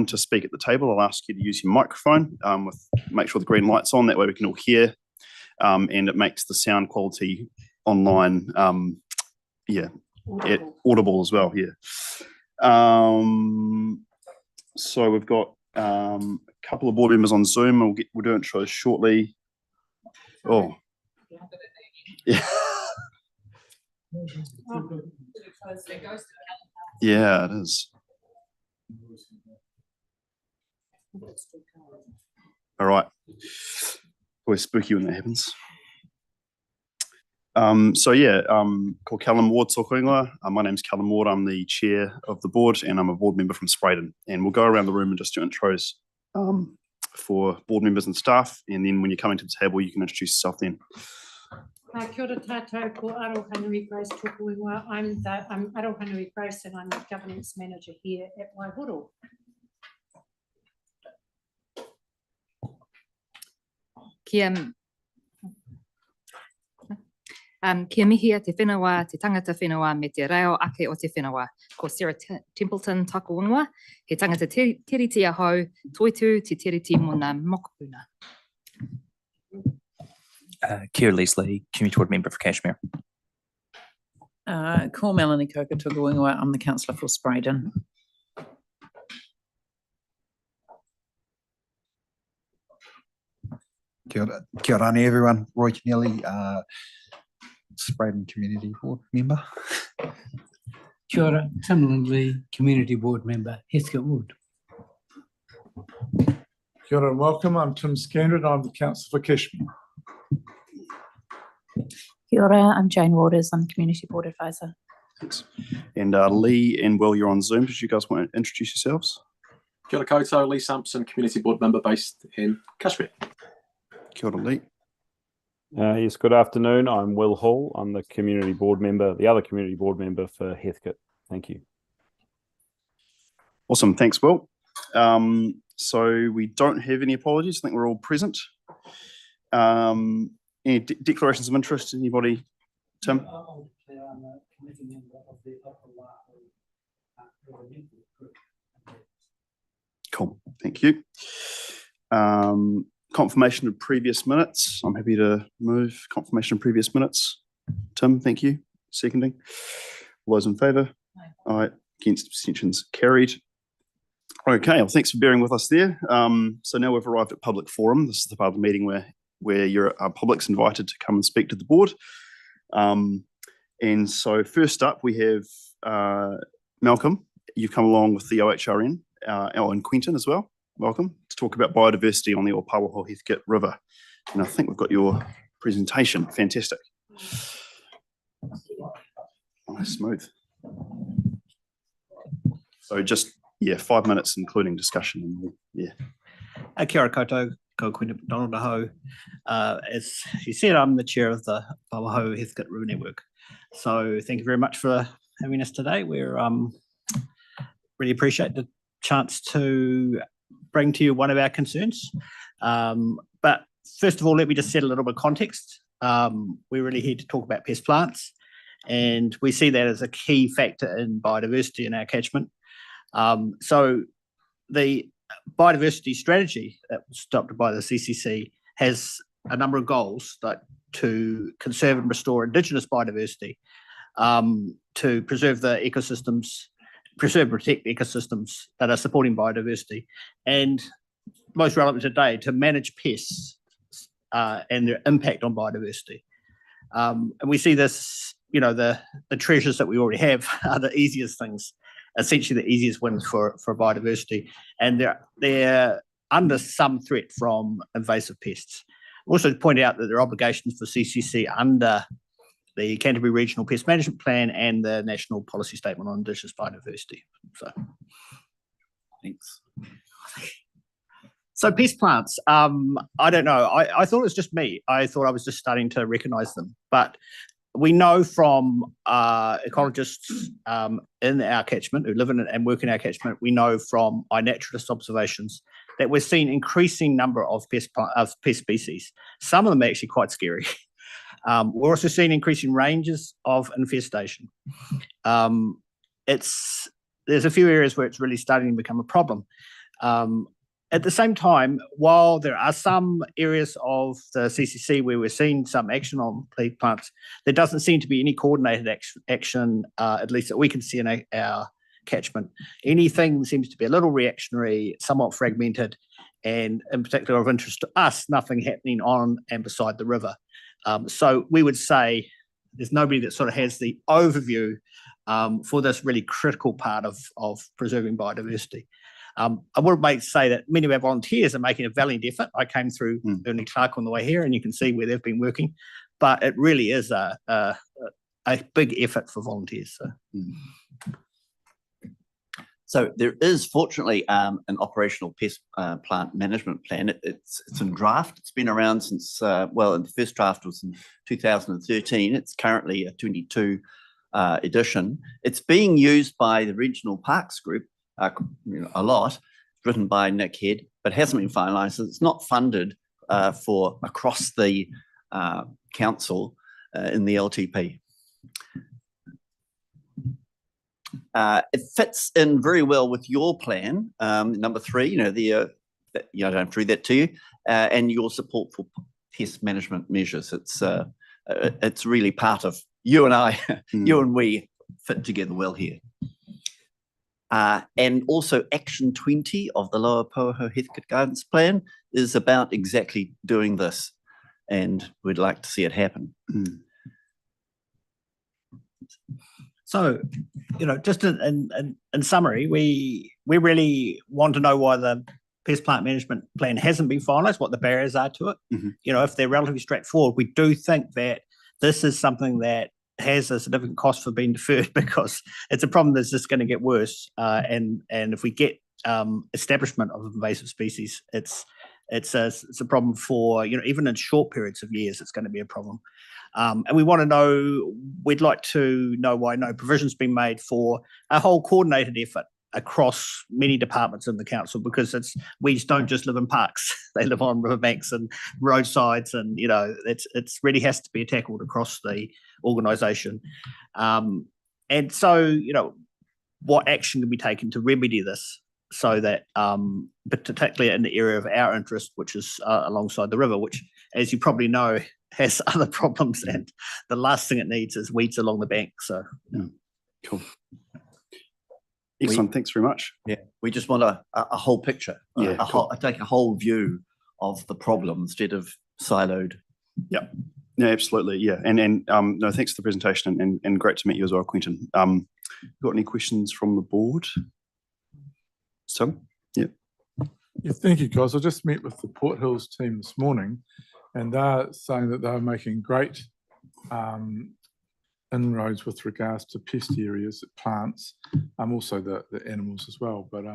anyone to speak at the table, I'll ask you to use your microphone. Make sure the green light's on. That way we can all hear, and it makes the sound quality online, audible as well. Yeah. So we've got a couple of board members on Zoom. We'll do intros shortly. Oh, yeah. Yeah, it is. All right. Always spooky when that happens. Called Callum Ward Sokoingoa. My name's Callum Ward. I'm the chair of the board, and I'm a board member from Spreydon. And we'll go around the room and just do intros for board members and staff. And then when you're coming to the table, you can introduce yourself then. Kia ora tātou, ko Arohanui Grace Tukuingoa. I'm Arohanui Grace, and I'm the governance manager here at Waihoro. Kia mihi a te whenua, te tangata whenua me te reo ake o te whenua. Ko Sarah Templeton taku unua, he tangata tiriti ahau, toitu te tiriti mona mokopuna. Kia Leslie, Community Board Member for Cashmere. Ko Melanie Kokatuguingoa, I'm the councillor for Spreydon. Kia ora everyone, Roy Kennelly, Spreydon Community Board Member. Kia ora, Tim Lindley, Community Board Member, Heathcote Wood. Kia ora and welcome, I'm Tim Scandred, I'm the councillor for Cashmere. Kia ora, I'm Jane Waters, I'm Community Board Advisor. Thanks. And Lee and Will, you're on Zoom. Did you guys want to introduce yourselves? Kia ora koutou, Lee Sampson, Community Board Member based in Cashmere. Kia ora, Lee. Yes, good afternoon. I'm Will Hall. I'm the Community Board Member, the other Community Board Member for Heathcote. Thank you. Awesome. Thanks, Will. So we don't have any apologies. I think we're all present. Any declarations of interest? Anybody? Tim? Cool. Thank you. Confirmation of previous minutes. I'm happy to move confirmation of previous minutes. Tim, thank you. Seconding. All those in favour? Aye. Against, abstentions carried. Okay, well, thanks for bearing with us there. So now we've arrived at public forum. This is the part of the meeting where your public's invited to come and speak to the board. And so first up, we have Malcolm. You've come along with the OHRN, and Quentin as well. Welcome to talk about biodiversity on the Waihoro Heathcote River. And I think we've got your presentation. Fantastic. Nice, smooth. So just, 5 minutes, including discussion. Yeah. Kia ora koutou, ko Quentin McDonald aho. As you said, I'm the chair of the Waihoro Heathcote River Network. So thank you very much for having us today. We're really appreciate the chance to bring to you one of our concerns. But first of all, let me just set a little bit of context. We're really here to talk about pest plants, and we see that as a key factor in biodiversity in our catchment. So the biodiversity strategy that was adopted by the CCC has a number of goals, like to conserve and restore Indigenous biodiversity, to preserve the ecosystems, protect ecosystems that are supporting biodiversity, and most relevant today, to manage pests and their impact on biodiversity. And we see this, the treasures that we already have are the easiest things, essentially the easiest wins for biodiversity, and they're under some threat from invasive pests. Also to point out that there are obligations for CCC under the Canterbury Regional Pest Management Plan and the National Policy Statement on Indigenous Biodiversity. So, thanks. So pest plants, I don't know. I thought it was just me. I thought I was just starting to recognise them. But we know from ecologists in our catchment who live in it and work in our catchment, we know from iNaturalist observations that we're seeing increasing number of pest species. Some of them are actually quite scary. We're also seeing increasing ranges of infestation. There's a few areas where it's really starting to become a problem. At the same time, while there are some areas of the CCC where we're seeing some action on leaf plants, there doesn't seem to be any coordinated action, at least that we can see in our catchment. Anything seems to be a little reactionary, somewhat fragmented, and in particular of interest to us, nothing happening on and beside the river. So we would say there's nobody that sort of has the overview for this really critical part of preserving biodiversity. I would say that many of our volunteers are making a valiant effort. I came through Ernie Clark on the way here, and you can see where they've been working, but it really is a big effort for volunteers. So there is fortunately an operational pest plant management plan. It's in draft. It's been around since, well, the first draft was in 2013. It's currently a 22 edition. It's being used by the Regional Parks Group a lot, written by Nick Head, but hasn't been finalised. It's not funded for across the council in the LTP. It fits in very well with your plan, number 3. I don't have to read that to you, and your support for pest management measures. It's really part of you and I, you and we fit together well here. And also Action 20 of the Lower Waihoro-Heathcote Gardens Plan is about exactly doing this, and we'd like to see it happen. So, just in summary, we really want to know why the pest plant management plan hasn't been finalised, what the barriers are to it. If they're relatively straightforward, we do think that this is something that has a significant cost for being deferred, because it's a problem that's just going to get worse. And if we get establishment of invasive species, it's a problem for, even in short periods of years, it's going to be a problem. And we'd like to know why no provision's been made for a whole coordinated effort across many departments in the council, because weeds don't just live in parks; they live on riverbanks and roadsides, and it's really has to be tackled across the organisation. And so, what action can be taken to remedy this, so that, but particularly in the area of our interest, which is alongside the river, which, as you probably know, has other problems, and the last thing it needs is weeds along the bank. So, cool. Excellent. Thanks very much. Yeah, we just want a whole picture. Take a whole view of the problem instead of siloed. Yeah. Yeah, absolutely. Yeah, and no, thanks for the presentation, and great to meet you as well, Quentin. Got any questions from the board? Tom? Yeah. Yeah, thank you, guys. I just met with the Port Hills team this morning, and they're saying that they're making great inroads with regards to pest areas, plants, also the animals as well. But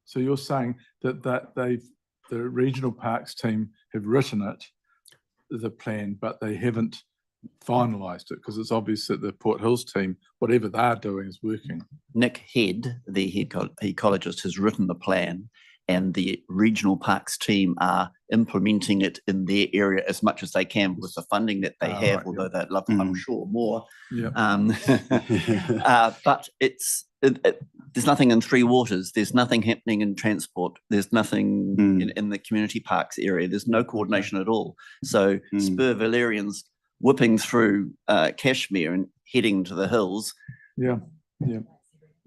so you're saying that the regional parks team have written the plan, but they haven't finalised it, because it's obvious that the Port Hills team, whatever they're doing, is working. Nick Head, the ecologist, has written the plan, and the regional parks team are implementing it in their area as much as they can with the funding that they have, right, although they'd love, I'm sure, more. Yeah. But there's nothing in Three Waters. There's nothing happening in transport. There's nothing in the community parks area. There's no coordination at all. So Spur Valerian's whipping through Cashmere and heading to the hills. Yeah, yeah.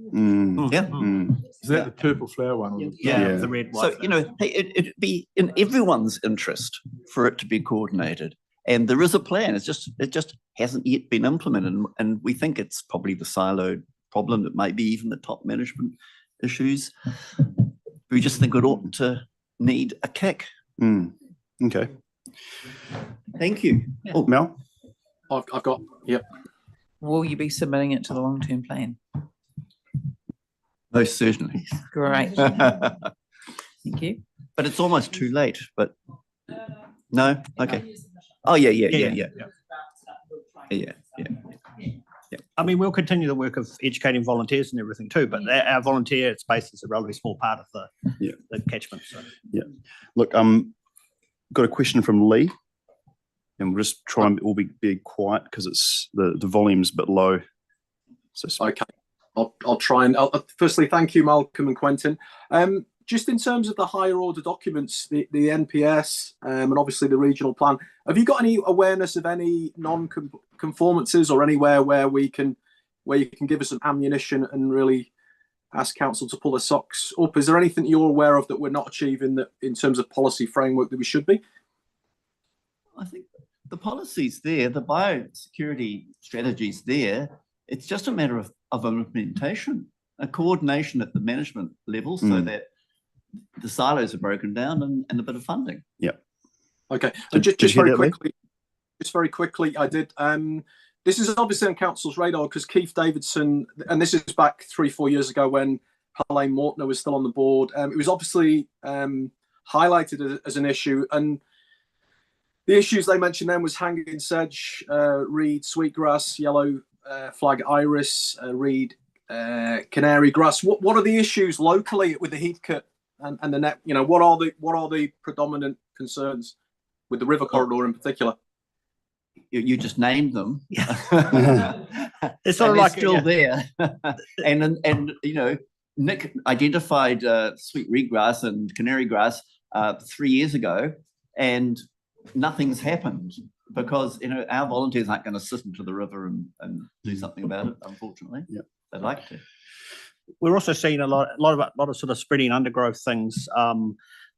Is that the purple flower one? Yeah, the red one. So, it'd be in everyone's interest for it to be coordinated. And there is a plan. It just hasn't yet been implemented. And we think it's probably the siloed problem. It might be even the top management issues. We just think it ought to need a kick. Okay. Thank you. Yeah. Oh, Mel? I've got, yep. Will you be submitting it to the long-term plan? Most certainly. Great. Thank you. But it's almost too late. But no? Okay. Oh, yeah. I mean, we'll continue the work of educating volunteers and everything too, but our volunteer space is a relatively small part of the catchment. So. Yeah. Look, got a question from Lee, and we'll just try and all be quiet because it's the volume's a bit low. So okay. I'll try and firstly, thank you, Malcolm and Quentin. Just in terms of the higher order documents, the NPS and obviously the regional plan, have you got any awareness of any non-conformances or anywhere where you can give us some ammunition and really ask council to pull their socks up? Is there anything you're aware of that we're not achieving that in terms of policy framework that we should be? I think the policy's there, the biosecurity strategy's there. It's just a matter of implementation, a coordination at the management level so that the silos are broken down and a bit of funding. Yeah. Okay. So just very quickly, I did. This is obviously on council's radar because Keith Davidson, and this is back 3-4 years ago when Helene Mortner was still on the board. It was obviously highlighted as an issue, and the issues they mentioned then was hanging sedge, reed, sweetgrass, yellow flag iris, reed, canary grass. What are the issues locally with the Heathcote and the net? You know, what are the predominant concerns with the river corridor in particular? You just named them. It's sort of like still there, and you know, Nick identified sweet reedgrass and canary grass 3 years ago, and nothing's happened because you know our volunteers aren't going to sit into the river and do something about it. Unfortunately, yeah, they'd like to. We're also seeing a lot of sort of spreading undergrowth things.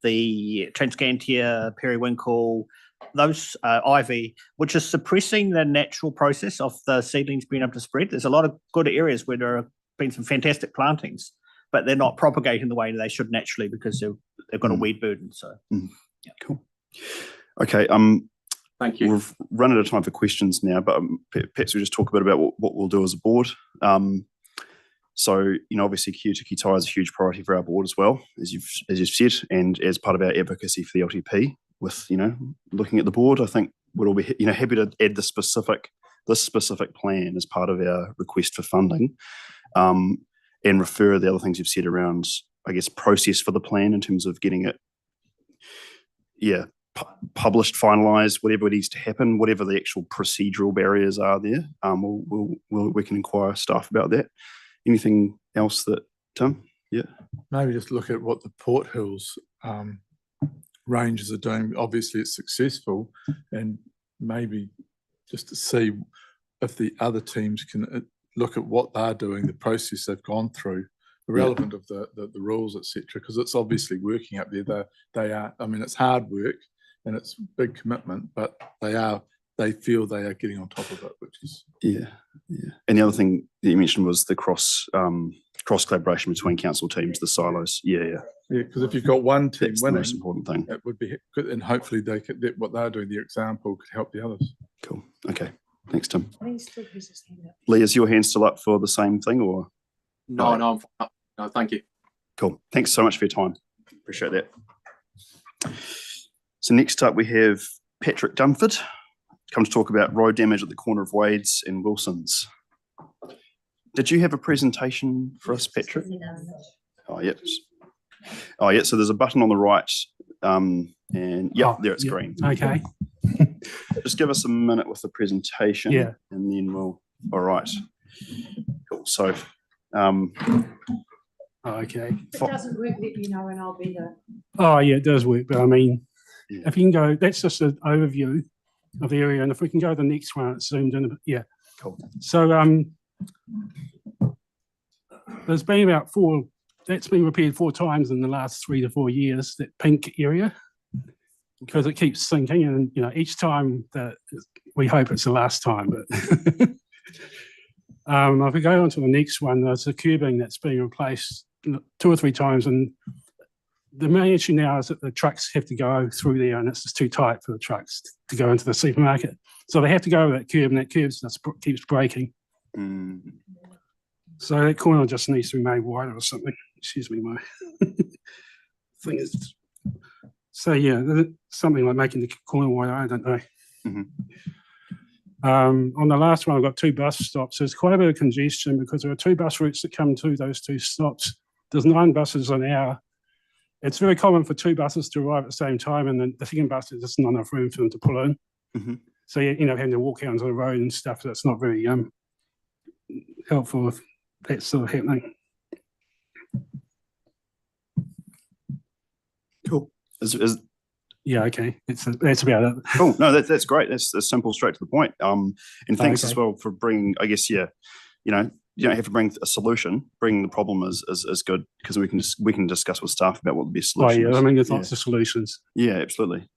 The Transcantia, periwinkle, those ivy, which is suppressing the natural process of the seedlings being able to spread. There's a lot of good areas where there have been some fantastic plantings, but they're not propagating the way they should naturally because they've got a weed burden. So, yeah. Cool. Okay. Thank you. We've run out of time for questions now, but perhaps we'll just talk a bit about what we'll do as a board. So, you know, obviously Kia Tiki Tai is a huge priority for our board as well, as you've said, and as part of our advocacy for the LTP. With, you know, looking at the board, I think we'd all be, you know, happy to add this specific plan as part of our request for funding, and refer the other things you've said around, I guess, process for the plan in terms of getting it, published, finalised, whatever needs to happen, whatever the actual procedural barriers are there. We can inquire staff about that. Anything else that, Tim? Yeah. Maybe just look at what the Port Hills ranges are doing. Obviously it's successful, and maybe just to see if the other teams can look at what they're doing, the process they've gone through, irrelevant of the rules, etc., because it's obviously working up there. They are, I mean, it's hard work and it's big commitment, but they feel they are getting on top of it, which is And the other thing that you mentioned was the cross collaboration between council teams, the silos. Because if you've got one team that's winning, the most important thing. it would be good, and hopefully what they're doing, their example, could help the others. Cool. Okay. Thanks, Tim. Please still use his hand up. Lee, is your hand still up for the same thing, or? No, thank you. Cool. Thanks so much for your time. Appreciate that. So next up we have Patrick Dunford, come to talk about road damage at the corner of Wades and Wilson's. Did you have a presentation for us, Patrick? Oh, yeah. So there's a button on the right, and there it's green. Okay. Just give us a minute with the presentation, and then we'll. All right. Cool. So, okay. If it doesn't work, let me know and I'll be there. Oh, yeah, it does work. But I mean, if you can go, that's just an overview of the area. And if we can go to the next one, it's zoomed in a bit. Yeah. Cool. So, there's been about that's been repaired 4 times in the last 3 to 4 years, that pink area, because it keeps sinking. And, you know, each time that we hope it's the last time, but if we go on to the next one, there's a curbing that's being replaced 2 or 3 times, and the main issue now is that the trucks have to go through there, and it's just too tight for the trucks to go into the supermarket. So they have to go over that curb, and that curb just keeps breaking. So that corner just needs to be made wider or something. Excuse me, my thing is. So yeah, something like making the corner wider, I don't know. On the last one, I've got 2 bus stops. There's quite a bit of congestion because there are 2 bus routes that come to those 2 stops. There's 9 buses an hour. It's very common for 2 buses to arrive at the same time, and then the second bus, there's just not enough room for them to pull in. So, you know, having to walk out onto the road and stuff, that's not very helpful that's sort of happening. Cool. Yeah, okay. That's about it. Cool. No, that's great. That's simple, straight to the point. And thanks as Okay. well for bringing, I guess, you don't have to bring a solution. Bringing the problem is good, because we can discuss with staff about what the best Oh, solution yeah, is. I mean, there's lots of solutions. Yeah, absolutely.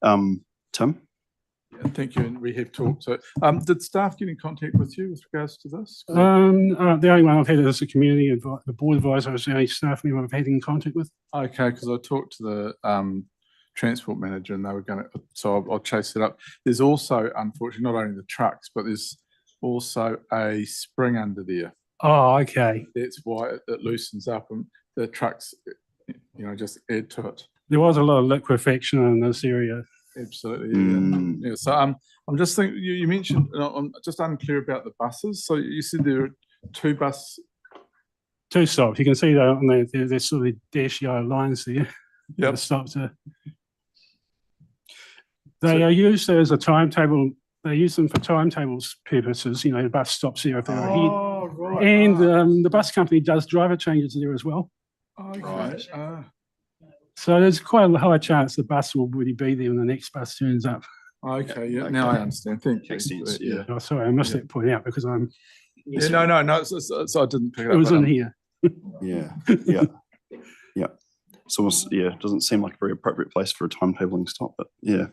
Tim? Yeah, thank you. And we have talked. So, did staff get in contact with you with regards to this? The only one I've had is the community the board advisor is the only staff member I've had in contact with. Okay, because I talked to the transport manager and they were going to, so I'll chase it up. There's also, unfortunately, not only the trucks, but there's also a spring under there. Oh, okay. That's why it loosens up, and the trucks, just add to it. There was a lot of liquefaction in this area. Absolutely. Yeah. Yeah. So I'm just thinking, you mentioned, I'm just unclear about the buses. So you said there are two stops. You can see that on there's sort of dash yellow lines there. Yep. The stops are. They are used as a timetable. They use them for timetables purposes. The bus stops there if they're ahead. Right. And the bus company does driver changes there as well. Right. So there's quite a high chance the bus will already be there when the next bus turns up. Okay. Yeah. Now I understand. Thank you. Makes sense. Yeah. Oh, sorry, I missed that point out because I'm. Yeah, no. So I didn't pick it up. It was in here. Yeah. Yeah. It's almost, it doesn't seem like a very appropriate place for a timetabling stop, but yeah.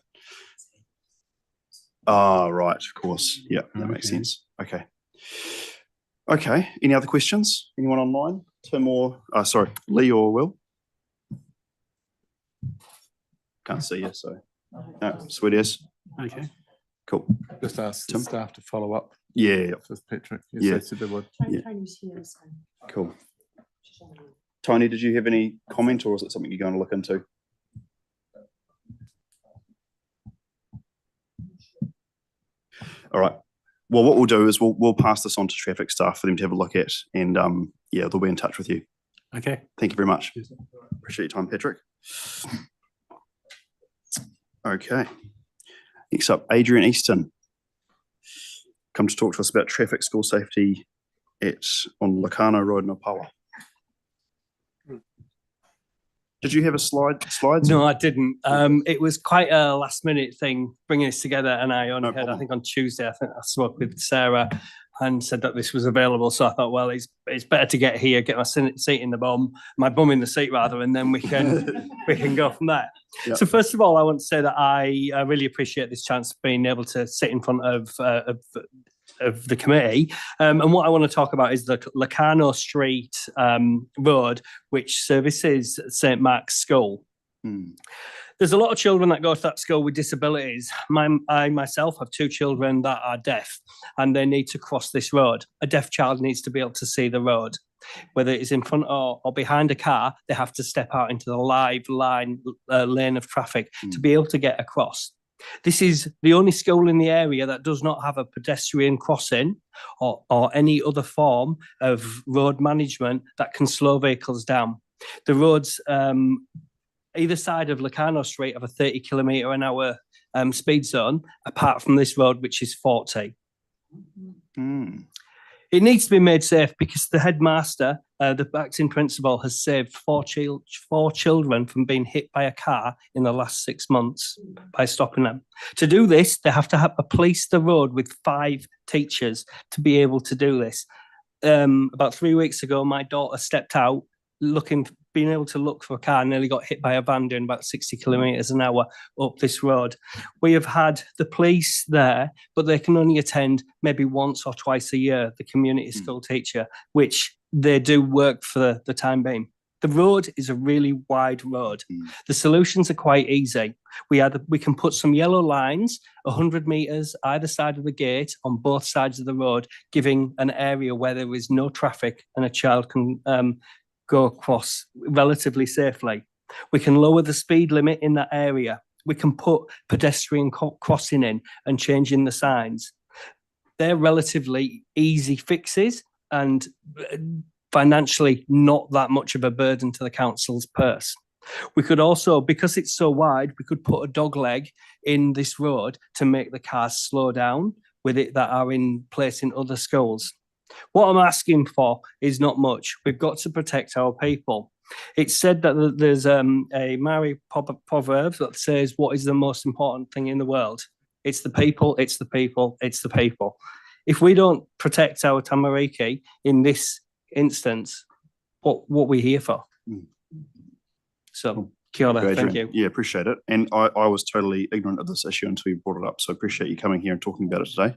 Right, of course. Yeah, that makes sense. Okay. Okay. Any other questions? Anyone online? Tim or Lee or Will? Can't see you, so sweet as. Okay. Cool. Just ask the staff to follow up. Yeah. With Patrick. Yes, Yeah. they said they would. Tony's here, so. Cool. Tony, did you have any comment, or is it something you're going to look into? All right. Well, what we'll do is we'll pass this on to traffic staff for them to have a look at, and they'll be in touch with you. Okay. Thank you very much. Appreciate your time, Patrick. Okay. Next up, Adrian Easton. Come to talk to us about traffic school safety on Locarno Road in Opawa. Did you have a slides? No, I didn't. It was quite a last minute thing bringing this together, and I only heard, I think on Tuesday, I spoke with Sarah and said that this was available. So I thought, well, it's better to get here, get my seat in the bum, my bum in the seat rather, and then we can go from there. Yep. So first of all, I want to say that I really appreciate this chance of being able to sit in front of the committee, and what I want to talk about is the Locarno Street road, which services St Mark's School. There's a lot of children that go to that school with disabilities. I myself have two children that are deaf, and they need to cross this road. A deaf child needs to be able to see the road. Whether it's in front or behind a car, they have to step out into the live lane of traffic to be able to get across. This is the only school in the area that does not have a pedestrian crossing or any other form of road management that can slow vehicles down. The roads either side of Locarno Street have a 30km/h speed zone, apart from this road, which is 40. It needs to be made safe because the headmaster, the acting principal, has saved four children from being hit by a car in the last 6 months by stopping them. To do this, they have to police the road with 5 teachers to be able to do this. About 3 weeks ago, my daughter stepped out being able to look for a car, nearly got hit by a van doing about 60km/h up this road. We have had the police there, but they can only attend maybe once or twice a year, the community school teacher, which they do work for the time being. The road is a really wide road. The solutions are quite easy. We can put some yellow lines 100 metres either side of the gate on both sides of the road, giving an area where there is no traffic and a child can go across relatively safely. We can lower the speed limit in that area. We can put pedestrian crossing in and changing the signs. They're relatively easy fixes and financially not that much of a burden to the council's purse. We could also, because it's so wide, we could put a dog leg in this road to make the cars slow down with it that are in place in other schools. What I'm asking for is not much. We've got to protect our people. It's said that there's a Maori proverb that says, what is the most important thing in the world? It's the people, it's the people, it's the people. If we don't protect our tamariki in this instance, what we here for? So, kia ora, thank you. Yeah, appreciate it. And I was totally ignorant of this issue until you brought it up. So I appreciate you coming here and talking about it today.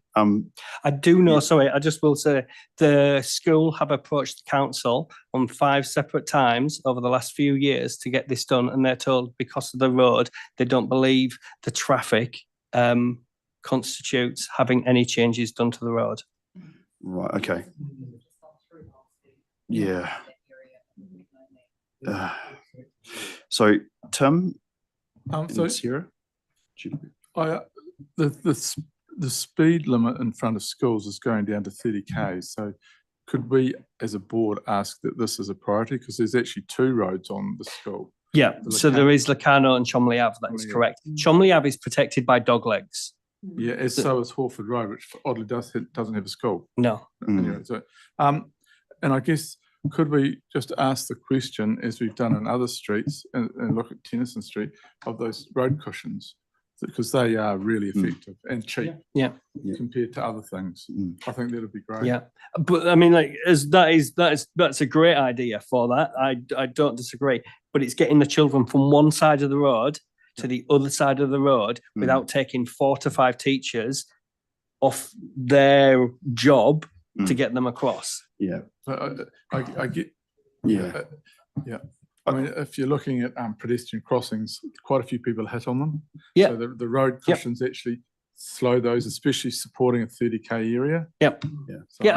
I do know, sorry, I just will say the school have approached the council on 5 separate times over the last few years to get this done. And they're told because of the road, they don't believe the traffic constitutes having any changes done to the road. Right, okay. Yeah. So, Tim so Sarah? The speed limit in front of schools is going down to 30 k's. So could we, as a board, ask that this is a priority? Because there's actually 2 roads on the school. Yeah, so there is Locarno and Chomley Ave, that's correct. Chomley Ave is protected by dog legs. Yeah, as so is Hawford Road, which oddly doesn't have a school. No. Anyway, so, and I guess, could we just ask the question, as we've done in other streets, and look at Tennyson Street, of those road cushions, because they are really effective and cheap, compared to other things. I think that'd be great. Yeah, but I mean, like, that's a great idea for that. I don't disagree, but it's getting the children from one side of the road to the other side of the road without taking 4 to 5 teachers off their job to get them across. Yeah. I get. Yeah. I mean, if you're looking at pedestrian crossings, quite a few people hit on them. Yeah. So the road cushions actually slow those, especially supporting a 30k area. Yep. Yeah. So,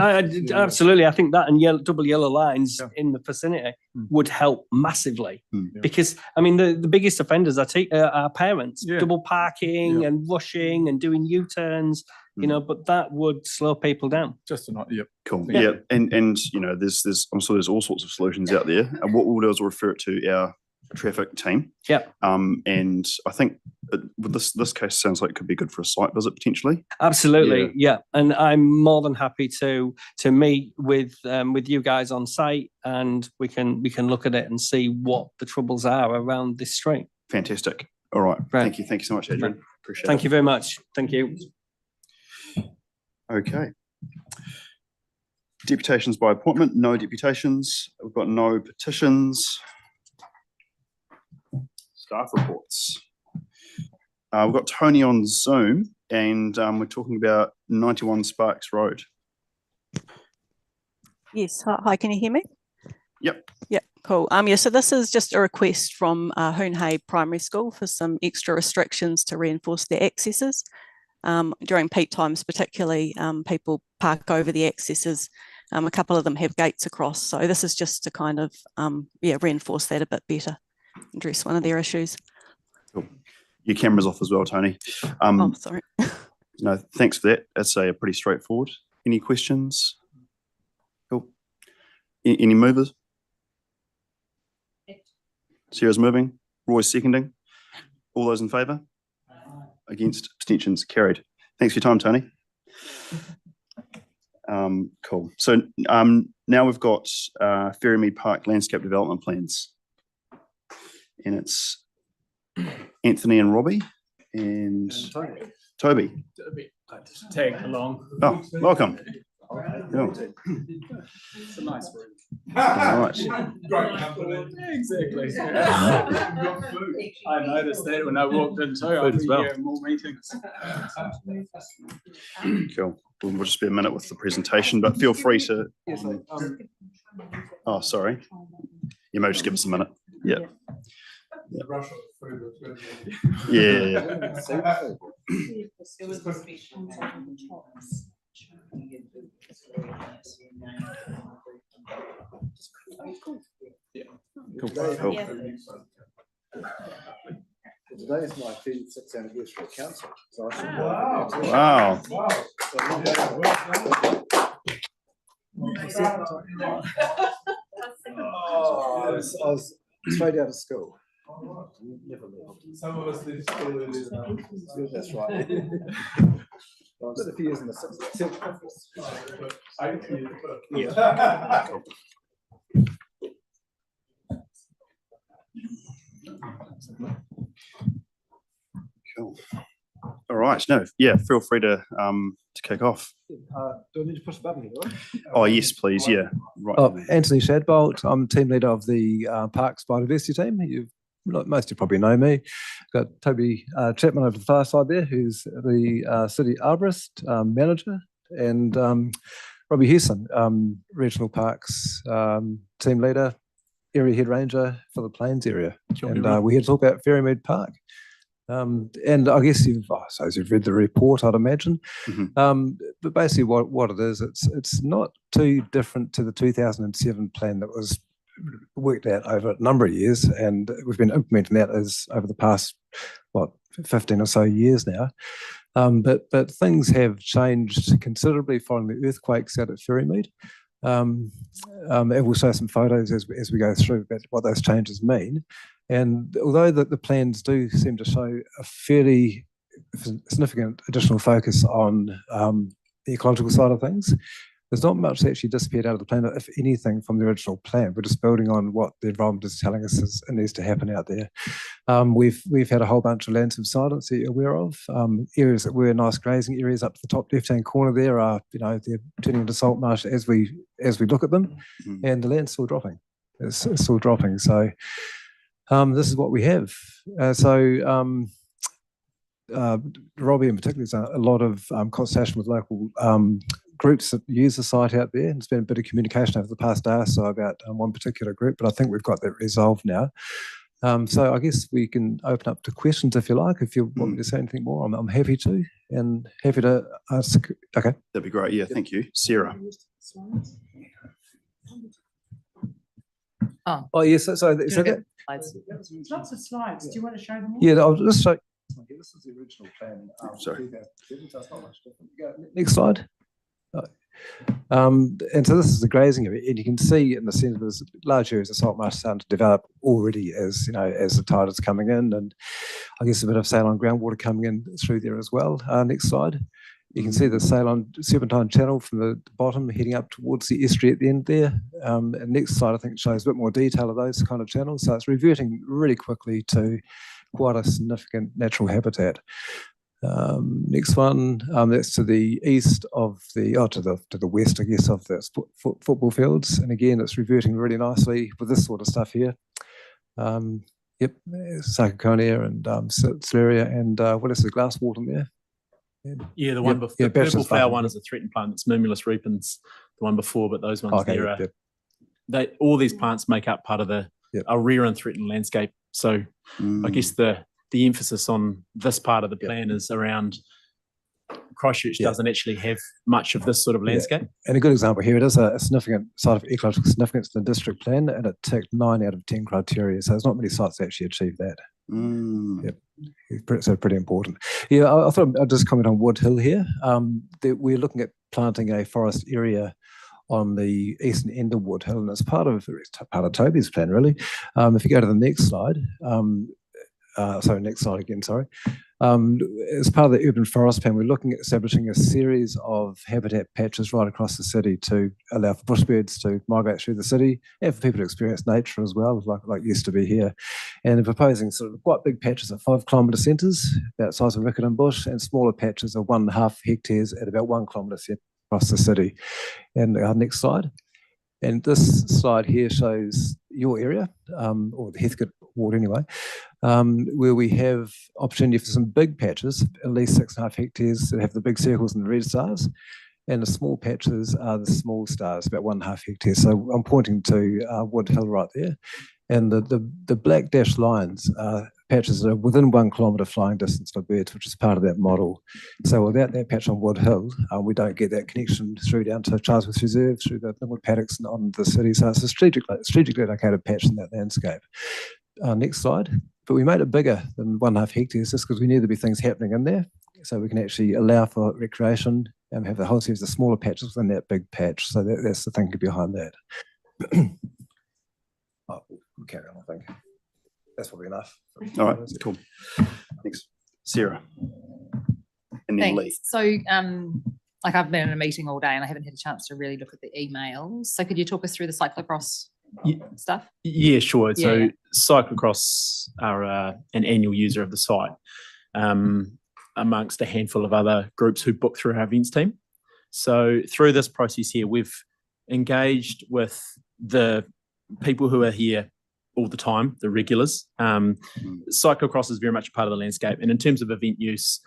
Absolutely. I think that and double yellow lines in the vicinity would help massively because I mean the biggest offenders are parents, double parking and rushing and doing U-turns. You know, but that would slow people down. Just not, Cool. Yeah. And you know, there's I'm sure there's all sorts of solutions out there. And what we'll do is we'll refer it to our traffic team. Yeah. And I think with this case sounds like it could be good for a site visit potentially. Absolutely. Yeah. And I'm more than happy to meet with you guys on site, and we can look at it and see what the troubles are around this street. Fantastic. All right. Thank you so much, Adrian. Appreciate it. Thank you very much. Thank you. Okay. Deputations by appointment, no deputations. We've got no petitions. Staff reports. We've got Tony on Zoom, and we're talking about 91 Sparks Road. Yes. Hi, can you hear me? Yep. Yep. Cool. Yeah, so this is just a request from Hoonhay Primary School for some extra restrictions to reinforce their accesses. During peak times, particularly, people park over the accesses. A couple of them have gates across. So this is just to kind of, reinforce that a bit better, address one of their issues. Cool. Your camera's off as well, Tony. Oh, sorry. No, thanks for that. That's pretty straightforward. Any questions? Cool. Any movers? Sarah's moving. Roy's seconding. All those in favour? Against, abstentions, carried. Thanks for your time, Tony. Cool. So now we've got Ferrymead Park landscape development plans, and it's Anthony and Robbie and Toby. Tag along. Oh, welcome. It's a nice room. All right. Great company. Exactly. I noticed that when I walked in too. I'll be here in more meetings. Cool. We'll just be a minute with the presentation, but feel free to. Oh, sorry. You may just give us a minute. Yeah. Yeah. Cool. Today is my 36th anniversary of council, so I should Wow. I was straight out of school. Some of us live still in the. That's right. Well, I was a few years in the 60s. Cool. All right. No, yeah, feel free to kick off. Do I need to push the button here? Do I? Oh, yes, please. Yeah. Right. Oh, Anthony Shadbolt. I'm team leader of the Parks Biodiversity team. Most of you probably know me. Got Toby Chapman over the far side there, who's the city arborist manager, and Robbie Hewson, regional parks team leader, area head ranger for the Plains area. And we're here to talk about Ferrymead Park. And I guess you've read the report, I'd imagine. But basically what it is, it's not too different to the 2007 plan that was worked out over a number of years, and we've been implementing that as over the past 15 or so years now. But things have changed considerably following the earthquakes out at Ferrymead. And we'll show some photos as we go through about what those changes mean. And although the plans do seem to show a fairly significant additional focus on the ecological side of things, there's not much that actually disappeared out of the plan, if anything, from the original plan. We're just building on what the environment is telling us it needs to happen out there. We've had a whole bunch of land subsidence that you're aware of. Areas that were nice grazing areas up to the top left-hand corner there are, they're turning into salt marsh as we look at them, and the land's still dropping. It's still dropping. So this is what we have. Robbie in particular has done a lot of consultation with local groups that use the site out there, and there's been a bit of communication over the past day or so about one particular group, but I think we've got that resolved now. So I guess we can open up to questions if you like. If you want me to say anything more, I'm happy to, and happy to ask. Okay. That'd be great. Yeah, thank you. Sarah. Oh yes, so that, Lots of slides. Do you want to show them all? yeah, I'll just show. This is the original plan. Sorry. So it's not much different. Next slide. And so this is the grazing area, and you can see in the centre there's large areas of salt marsh starting to develop already as the tide is coming in, and I guess a bit of Ceylon groundwater coming in through there as well. Next slide. You can see the Ceylon Serpentine Channel from the bottom heading up towards the estuary at the end there. And next slide I think shows a bit more detail of those kind of channels. So it's reverting really quickly to quite a significant natural habitat. Next one, that's to the east of to the west, I guess, of the football fields, and again it's reverting really nicely with this sort of stuff here. Yep, Sarcoconia and Cereria, and what is the glass wart in there? Yeah, the one before, the purple flower one is a threatened plant. It's Mimulus repens, the one before, but those ones there are, all these plants make up part of a rare and threatened landscape. So I guess the emphasis on this part of the plan is around Christchurch doesn't actually have much of this sort of landscape. And a good example here, it is a significant site of ecological significance in the district plan, and it ticked 9 out of 10 criteria. So there's not many sites that actually achieve that. Yep. So pretty important. Yeah, I thought I'd just comment on Wood Hill here. That we're looking at planting a forest area on the eastern end of Wood Hill, and it's part of Toby's plan, really. If you go to the next slide, next slide again, sorry. As part of the urban forest plan, we're looking at establishing a series of habitat patches right across the city to allow for bush birds to migrate through the city and for people to experience nature as well, like used to be here. And they're proposing sort of quite big patches at 5 kilometre centres, about the size of Riccarton Bush, and smaller patches of 1.5 hectares at about 1 kilometre centre across the city. And our next slide. And this slide here shows your area, or the Heathcote ward anyway, where we have opportunity for some big patches, at least 6.5 hectares, that have the big circles and the red stars, and the small patches are the small stars, about 1.5 hectares. So I'm pointing to Wood Hill right there, and the black dashed lines are patches that are within 1 kilometre flying distance for birds, which is part of that model. So without that patch on Wood Hill, we don't get that connection through down to Chatsworth Reserve, through the Linwood paddocks and on the city. So it's a strategically located patch in that landscape. Next slide. But we made it bigger than 1.5 hectares just because we knew there'd be things happening in there. So we can actually allow for recreation and have a whole series of smaller patches within that big patch. So that's the thinking behind that. We'll carry on, I think. That's probably enough. All right, cool. Thanks. Sarah. And then Lee. Thanks. So, like I've been in a meeting all day and I haven't had a chance to really look at the emails. So could you talk us through the cyclocross stuff? Yeah, sure. So Yeah. cyclocross are an annual user of the site, amongst a handful of other groups who book through our events team. So through this process here, we've engaged with the people who are here all the time, the regulars. Cyclocross is very much a part of the landscape. And in terms of event use,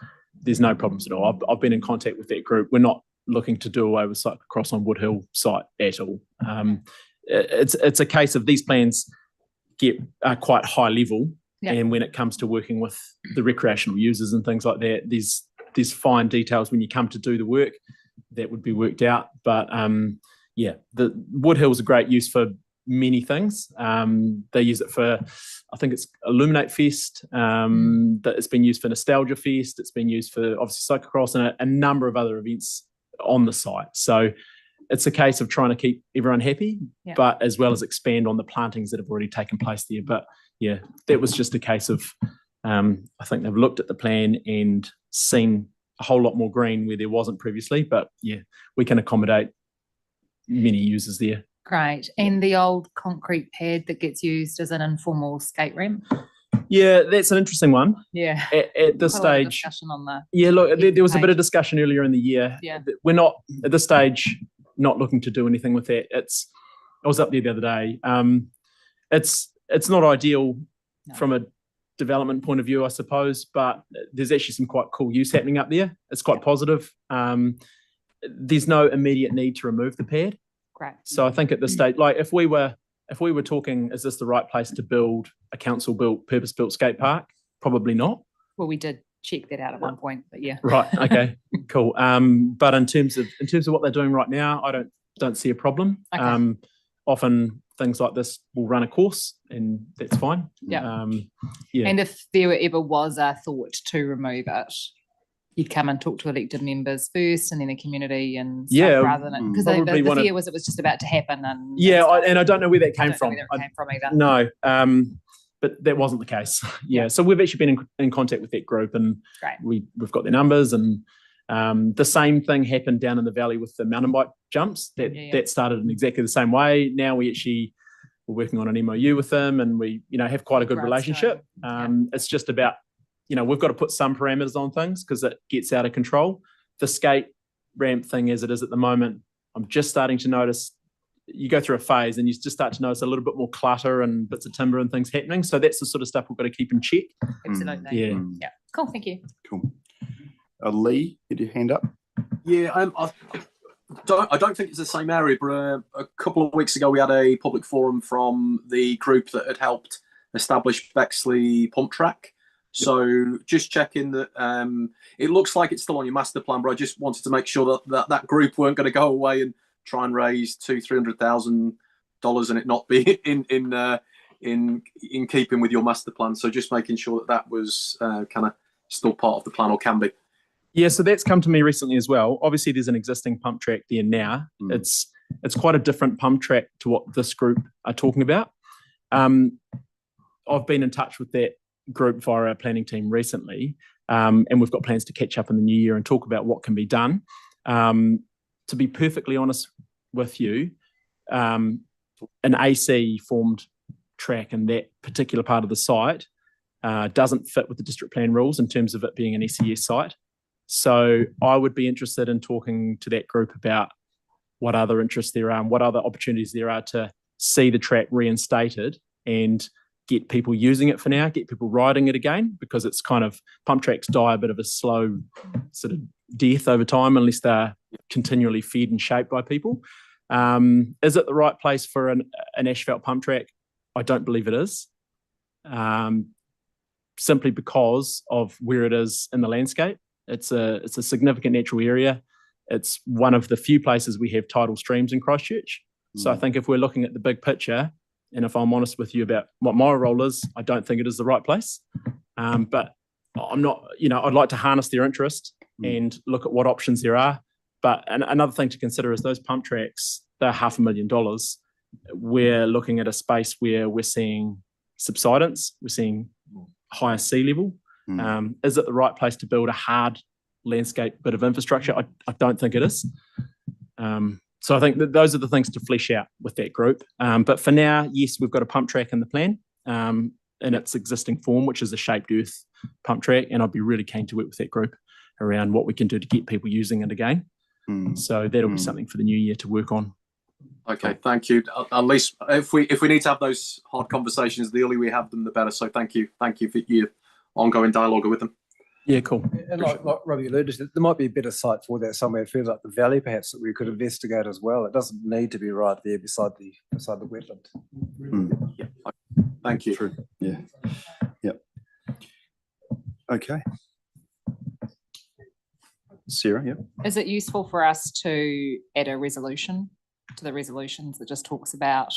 there's no problems at all. I've been in contact with that group. We're not looking to do away with cyclocross on Woodhill site at all. It's a case of these plans are quite high level. Yeah. And when it comes to working with the recreational users and things like that, there's fine details when you come to do the work that would be worked out. But the Woodhill is a great use for many things. They use it for, I think it's Illuminate Fest. That it's been used for Nostalgia Fest. It's been used for obviously cyclocross and a number of other events on the site. So it's a case of trying to keep everyone happy, but as well as expand on the plantings that have already taken place there. But yeah, that was just a case of, I think they've looked at the plan and seen a whole lot more green where there wasn't previously. But yeah, we can accommodate many users there. Great. And the old concrete pad that gets used as an informal skate ramp? Yeah, that's an interesting one. Yeah. At this Quite a lot of stage, discussion on that. yeah, look, there was a bit of discussion earlier in the year. Yeah. We're not, at this stage, not looking to do anything with that. I was up there the other day. It's not ideal from a development point of view, I suppose, but there's actually some quite cool use happening up there. It's quite positive. There's no immediate need to remove the pad. Great. So I think at this stage, like if we were talking, is this the right place to build a council-built, purpose-built skate park? Probably not. Well, we did check that out at one point, but yeah. Right. Okay. Cool. But in terms of what they're doing right now, I don't see a problem. Okay. Often things like this will run a course, and that's fine. Yeah. Yeah. And if there ever was a thought to remove it, you'd come and talk to elected members first, and then the community and stuff, Yeah, rather than because the probably one of- fear was it was just about to happen. And Yeah, and I don't know where that came from. Where it came from either. No, but that wasn't the case. Yeah, so we've actually been in contact with that group, and Great. we've got their numbers, and the same thing happened down in the valley with the mountain bike jumps. That started in exactly the same way. Now we're working on an MOU with them, and we have quite a good relationship. It's just about we've got to put some parameters on things because it gets out of control. The skate ramp thing as it is at the moment, I'm just starting to notice. You go through a phase and you just start to notice a little bit more clutter and bits of timber and things happening. So that's the sort of stuff we've got to keep in check. Absolutely. Yeah. Yeah. Cool. Thank you. Cool. Lee, you had your hand up. Yeah, I don't think it's the same area, but a couple of weeks ago we had a public forum from the group that had helped establish Bexley Pump Track. So just checking that it looks like it's still on your master plan, but I just wanted to make sure that group weren't going to go away and try and raise $200,000-$300,000 and it not be in keeping with your master plan. So just making sure that was kind of still part of the plan or can be. Yeah, so that's come to me recently as well. Obviously, there's an existing pump track there now. It's quite a different pump track to what this group are talking about. I've been in touch with that group via our planning team recently, and we've got plans to catch up in the new year and talk about what can be done. To be perfectly honest with you, an AC formed track in that particular part of the site doesn't fit with the district plan rules in terms of it being an SES site. So I would be interested in talking to that group about what other interests there are and what other opportunities there are to see the track reinstated and get people using it for now, get people riding it again, because it's kind of pump tracks die a bit of a slow sort of death over time unless they're continually fed and shaped by people. Is it the right place for an asphalt pump track? I don't believe it is, simply because of where it is in the landscape. It's a significant natural area. It's one of the few places we have tidal streams in Christchurch. So I think if we're looking at the big picture, and if I'm honest with you about what my role is, I don't think it is the right place. But I'm not, I'd like to harness their interest and look at what options there are. But another thing to consider is those pump tracks, they're $500,000. We're looking at a space where we're seeing subsidence. We're seeing higher sea level. Is it the right place to build a hard landscape bit of infrastructure? I don't think it is. So I think that those are the things to flesh out with that group. But for now, yes, we've got a pump track in the plan in its existing form, which is a shaped earth pump track. And I'd be really keen to work with that group around what we can do to get people using it again. So that'll be something for the new year to work on. Okay, thank you. At least if we need to have those hard conversations, the earlier we have them, the better. So thank you for your ongoing dialogue with them. Yeah, cool. And like Robbie alluded to, there might be a better site for that somewhere further up the valley, perhaps, that we could investigate as well. It doesn't need to be right there beside the wetland. Yeah. Thank you. True. Yeah. Yep. Okay. Sarah, yeah. Is it useful for us to add a resolution to the resolutions that just talks about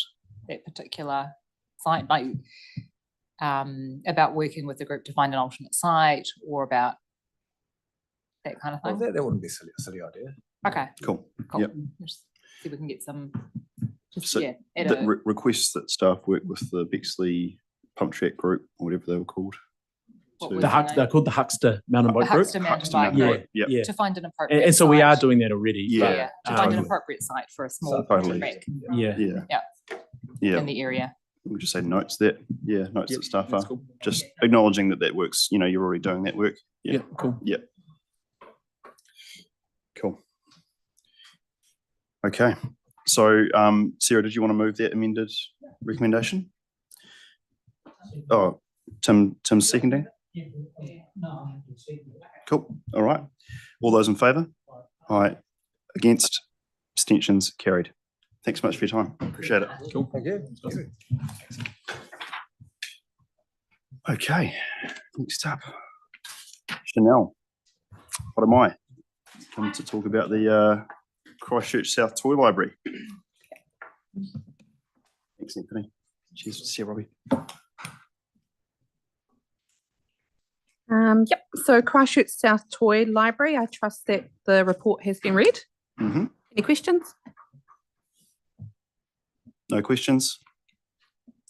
that particular site, like about working with the group to find an alternate site, or about that kind of thing? Well, that wouldn't be a silly idea. Okay. Cool. Cool. Yep. Just see if we can get some. So Yeah. add that a- requests that staff work with the Bexley pump track group, or whatever they were called. They're called the Huckster Mountain Bike The Group. Huckster Mountain Bike Group. Yeah. To find an appropriate. And so we are site. doing that already. Yeah. but, To find an um, appropriate site for a small Totally. track. Yeah. Yeah. In the area. We'll just say notes that, notes Yep, that staff that's are cool. just acknowledging that works. You're already doing that work. Yeah. Cool. Yeah. Cool. Okay. So, Sarah, did you want to move that amended recommendation? Oh, Tim's seconding? Cool. All right. All those in favour? Aye. Against? Abstentions? Carried. Thanks so much for your time. Appreciate it. Cool. Thank you. Okay. Next up, Chanel. What am I? Come to talk about the Christchurch South Toy Library. Thanks, Anthony. Cheers. See you, Robbie. Yep. So Christchurch South Toy Library. I trust that the report has been read. Mm-hmm. Any questions? No questions?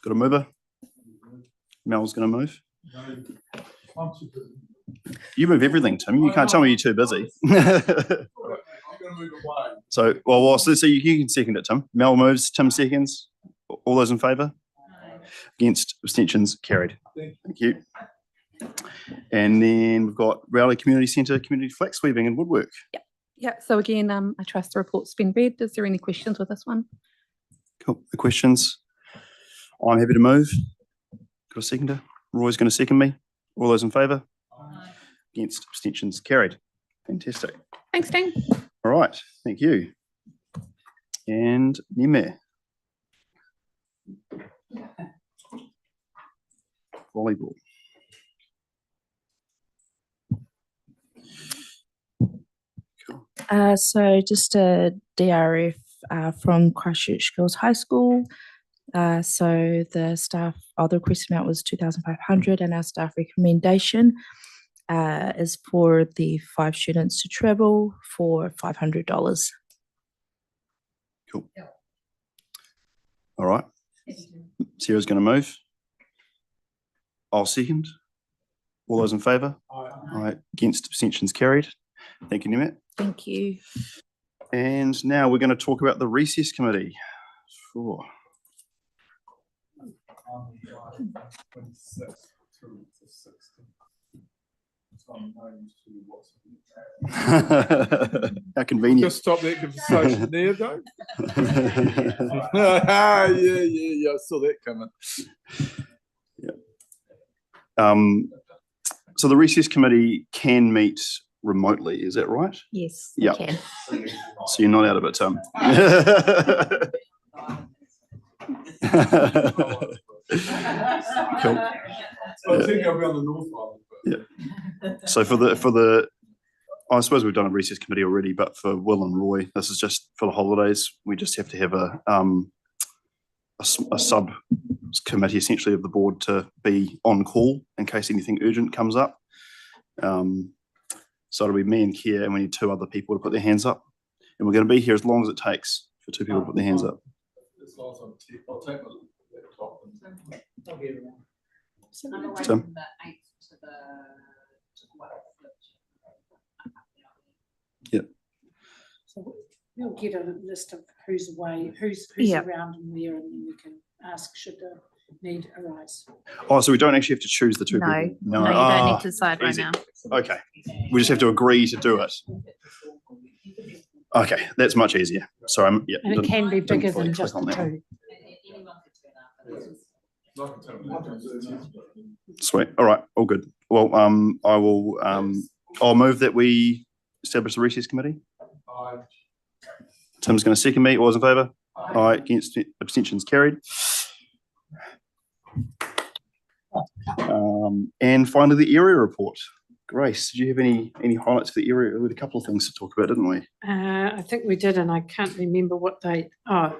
Got a mover? Mel's going to move. You move everything, Tim. You can't tell me you're too busy. So you can second it, Tim. Mel moves, Tim seconds. All those in favour? Against? Abstentions? Carried. Thank you. And then we've got Rowley Community Centre, community flax weaving and woodwork. Yeah. So again, I trust the report's been read. Is there any questions with this one? Cool. The questions? I'm happy to move. Got a seconder? Roy's going to second me. All those in favour? Against? Abstentions? Carried. Fantastic. Thanks, Dean. All right. Thank you. And Nime. Volleyball. So just a DRF from Christchurch Girls High School. So the request amount was 2,500, and our staff recommendation is for the 5 students to travel for $500. Cool. All right. Sarah's going to move. I'll second. All those in favour? Aye. Against? Abstentions? Carried. Thank you, Nimet. Thank you. And now we're going to talk about the recess committee. Sure. How convenient. Just stop that conversation there, though. Yeah. I saw that coming. So the recess committee can meet remotely, is that right? Yes, Yeah. can. So you're not out of it, Tim. Cool. I think I'll be on the North Island. Yeah. So for the I suppose we've done a recess committee already, but for Will and Roy, this is just for the holidays. We just have to have a sub committee essentially of the board to be on call in case anything urgent comes up. So it'll be me and Kia, and we need 2 other people to put their hands up. And we're going to be here as long as it takes for 2 people to put their hands up. I'll take my laptop. Tim? Yep. So we'll get a list of who's away, who's Yep. around and where, and then we can ask should the need arise. Oh, so we don't actually have to choose the two No, people? no, you don't need to decide right easy. now. Okay, we just have to agree to do it. Okay, that's much easier. Sorry, yeah. And it can be bigger than just the two. Sweet. All right. All good. Well, I will. I'll move that we establish the recess committee. Tim's going to second me. All those in favour? Aye. Against? Abstentions carried. And finally, the area report. Grace, did you have any highlights for the area? We had a couple of things to talk about, didn't we? I think we did, and I can't remember what they are.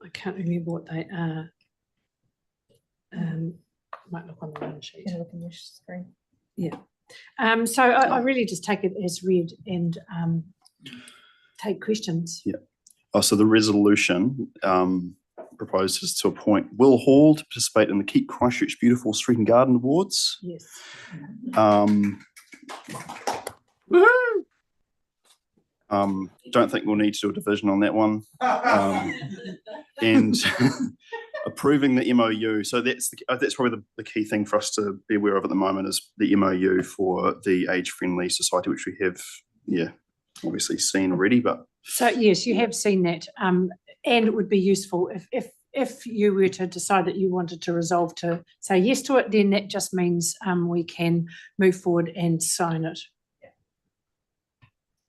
I can't remember what they are. Might look on the run sheet. Can I look on your screen? Yeah. So I really just take it as read and take questions. Yeah. Oh, so the resolution proposes to appoint Will Hall to participate in the Keep Christchurch Beautiful Street and Garden Awards. Yes. Don't think we'll need to do a division on that one. And approving the MOU. So that's probably the key thing for us to be aware of at the moment is the MOU for the age-friendly society, which we have, obviously seen already. But so yes, you have seen that, and it would be useful if you were to decide that you wanted to resolve to say yes to it, then that just means we can move forward and sign it.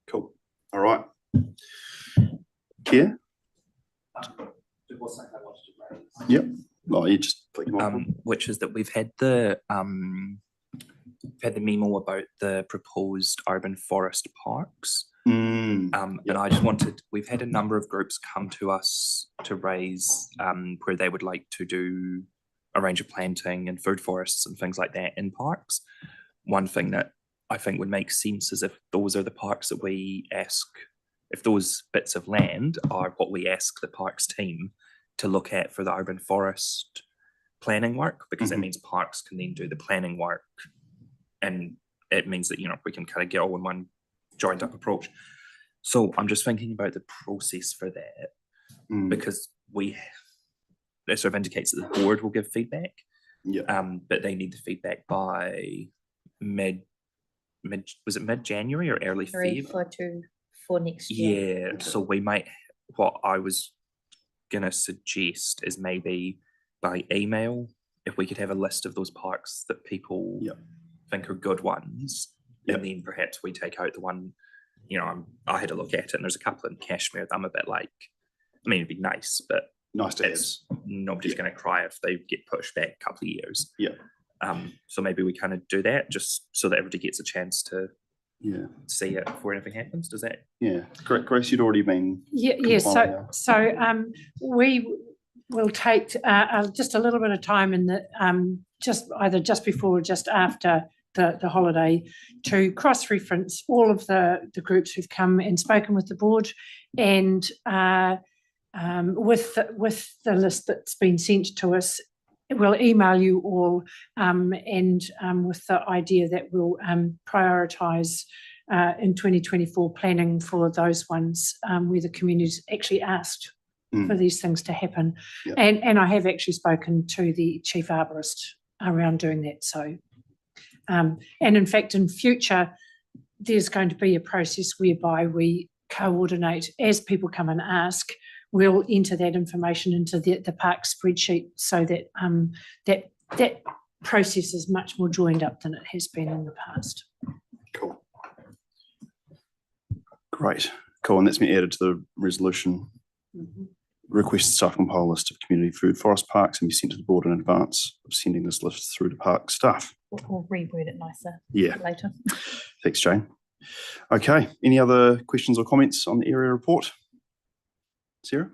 Cool. All right. Kia? Yep. Oh, you just click them on. Which is that we've had the memo about the proposed urban forest parks. And I just we've had a number of groups come to us to raise where they would like to a range of planting and food forests and things like that in parks. One thing that I think would make sense is if those are the parks that we ask, if those bits of land are what we ask the parks team to look at for the urban forest planning work, because that means parks can then do the planning work, and it means that we can kind of get all in one joined up approach. So I'm just thinking about the process for that, because it sort of indicates that the board will give feedback, but they need the feedback by was it mid-January or early February? For next year. Yeah, so we might, what I was gonna suggest is maybe by email, if we could have a list of those parks that people think are good ones, and then perhaps we take out the one, I had a look at it and there's a couple in Cashmere that I'm a bit like, I mean, it'd be nice, but nice to have. Nobody's gonna cry if they get pushed back a couple of years. Yeah. So maybe we kind of do that just so that everybody gets a chance to see it before anything happens. Does that? Yeah. Grace, you'd already been. Yeah. So we will take just a little bit of time in the just before or just after the holiday to cross-reference all of the groups who've come and spoken with the board, and with the list that's been sent to us, we'll email you all, and with the idea that we'll prioritise in 2024 planning for those ones where the community's actually asked for these things to happen. And I have actually spoken to the chief arborist around doing that. So, and in fact, in future, there's going to be a process whereby we coordinate as people come and ask. We'll enter that information into the park spreadsheet so that that process is much more joined up than it has been in the past. Cool. Great. Cool. And that's been added to the resolution. Request staff compile a list of community food forest parks and be sent to the board in advance of sending this list through to park staff. We'll reword it nicer later. Thanks, Jane. Okay. Any other questions or comments on the area report? Sarah?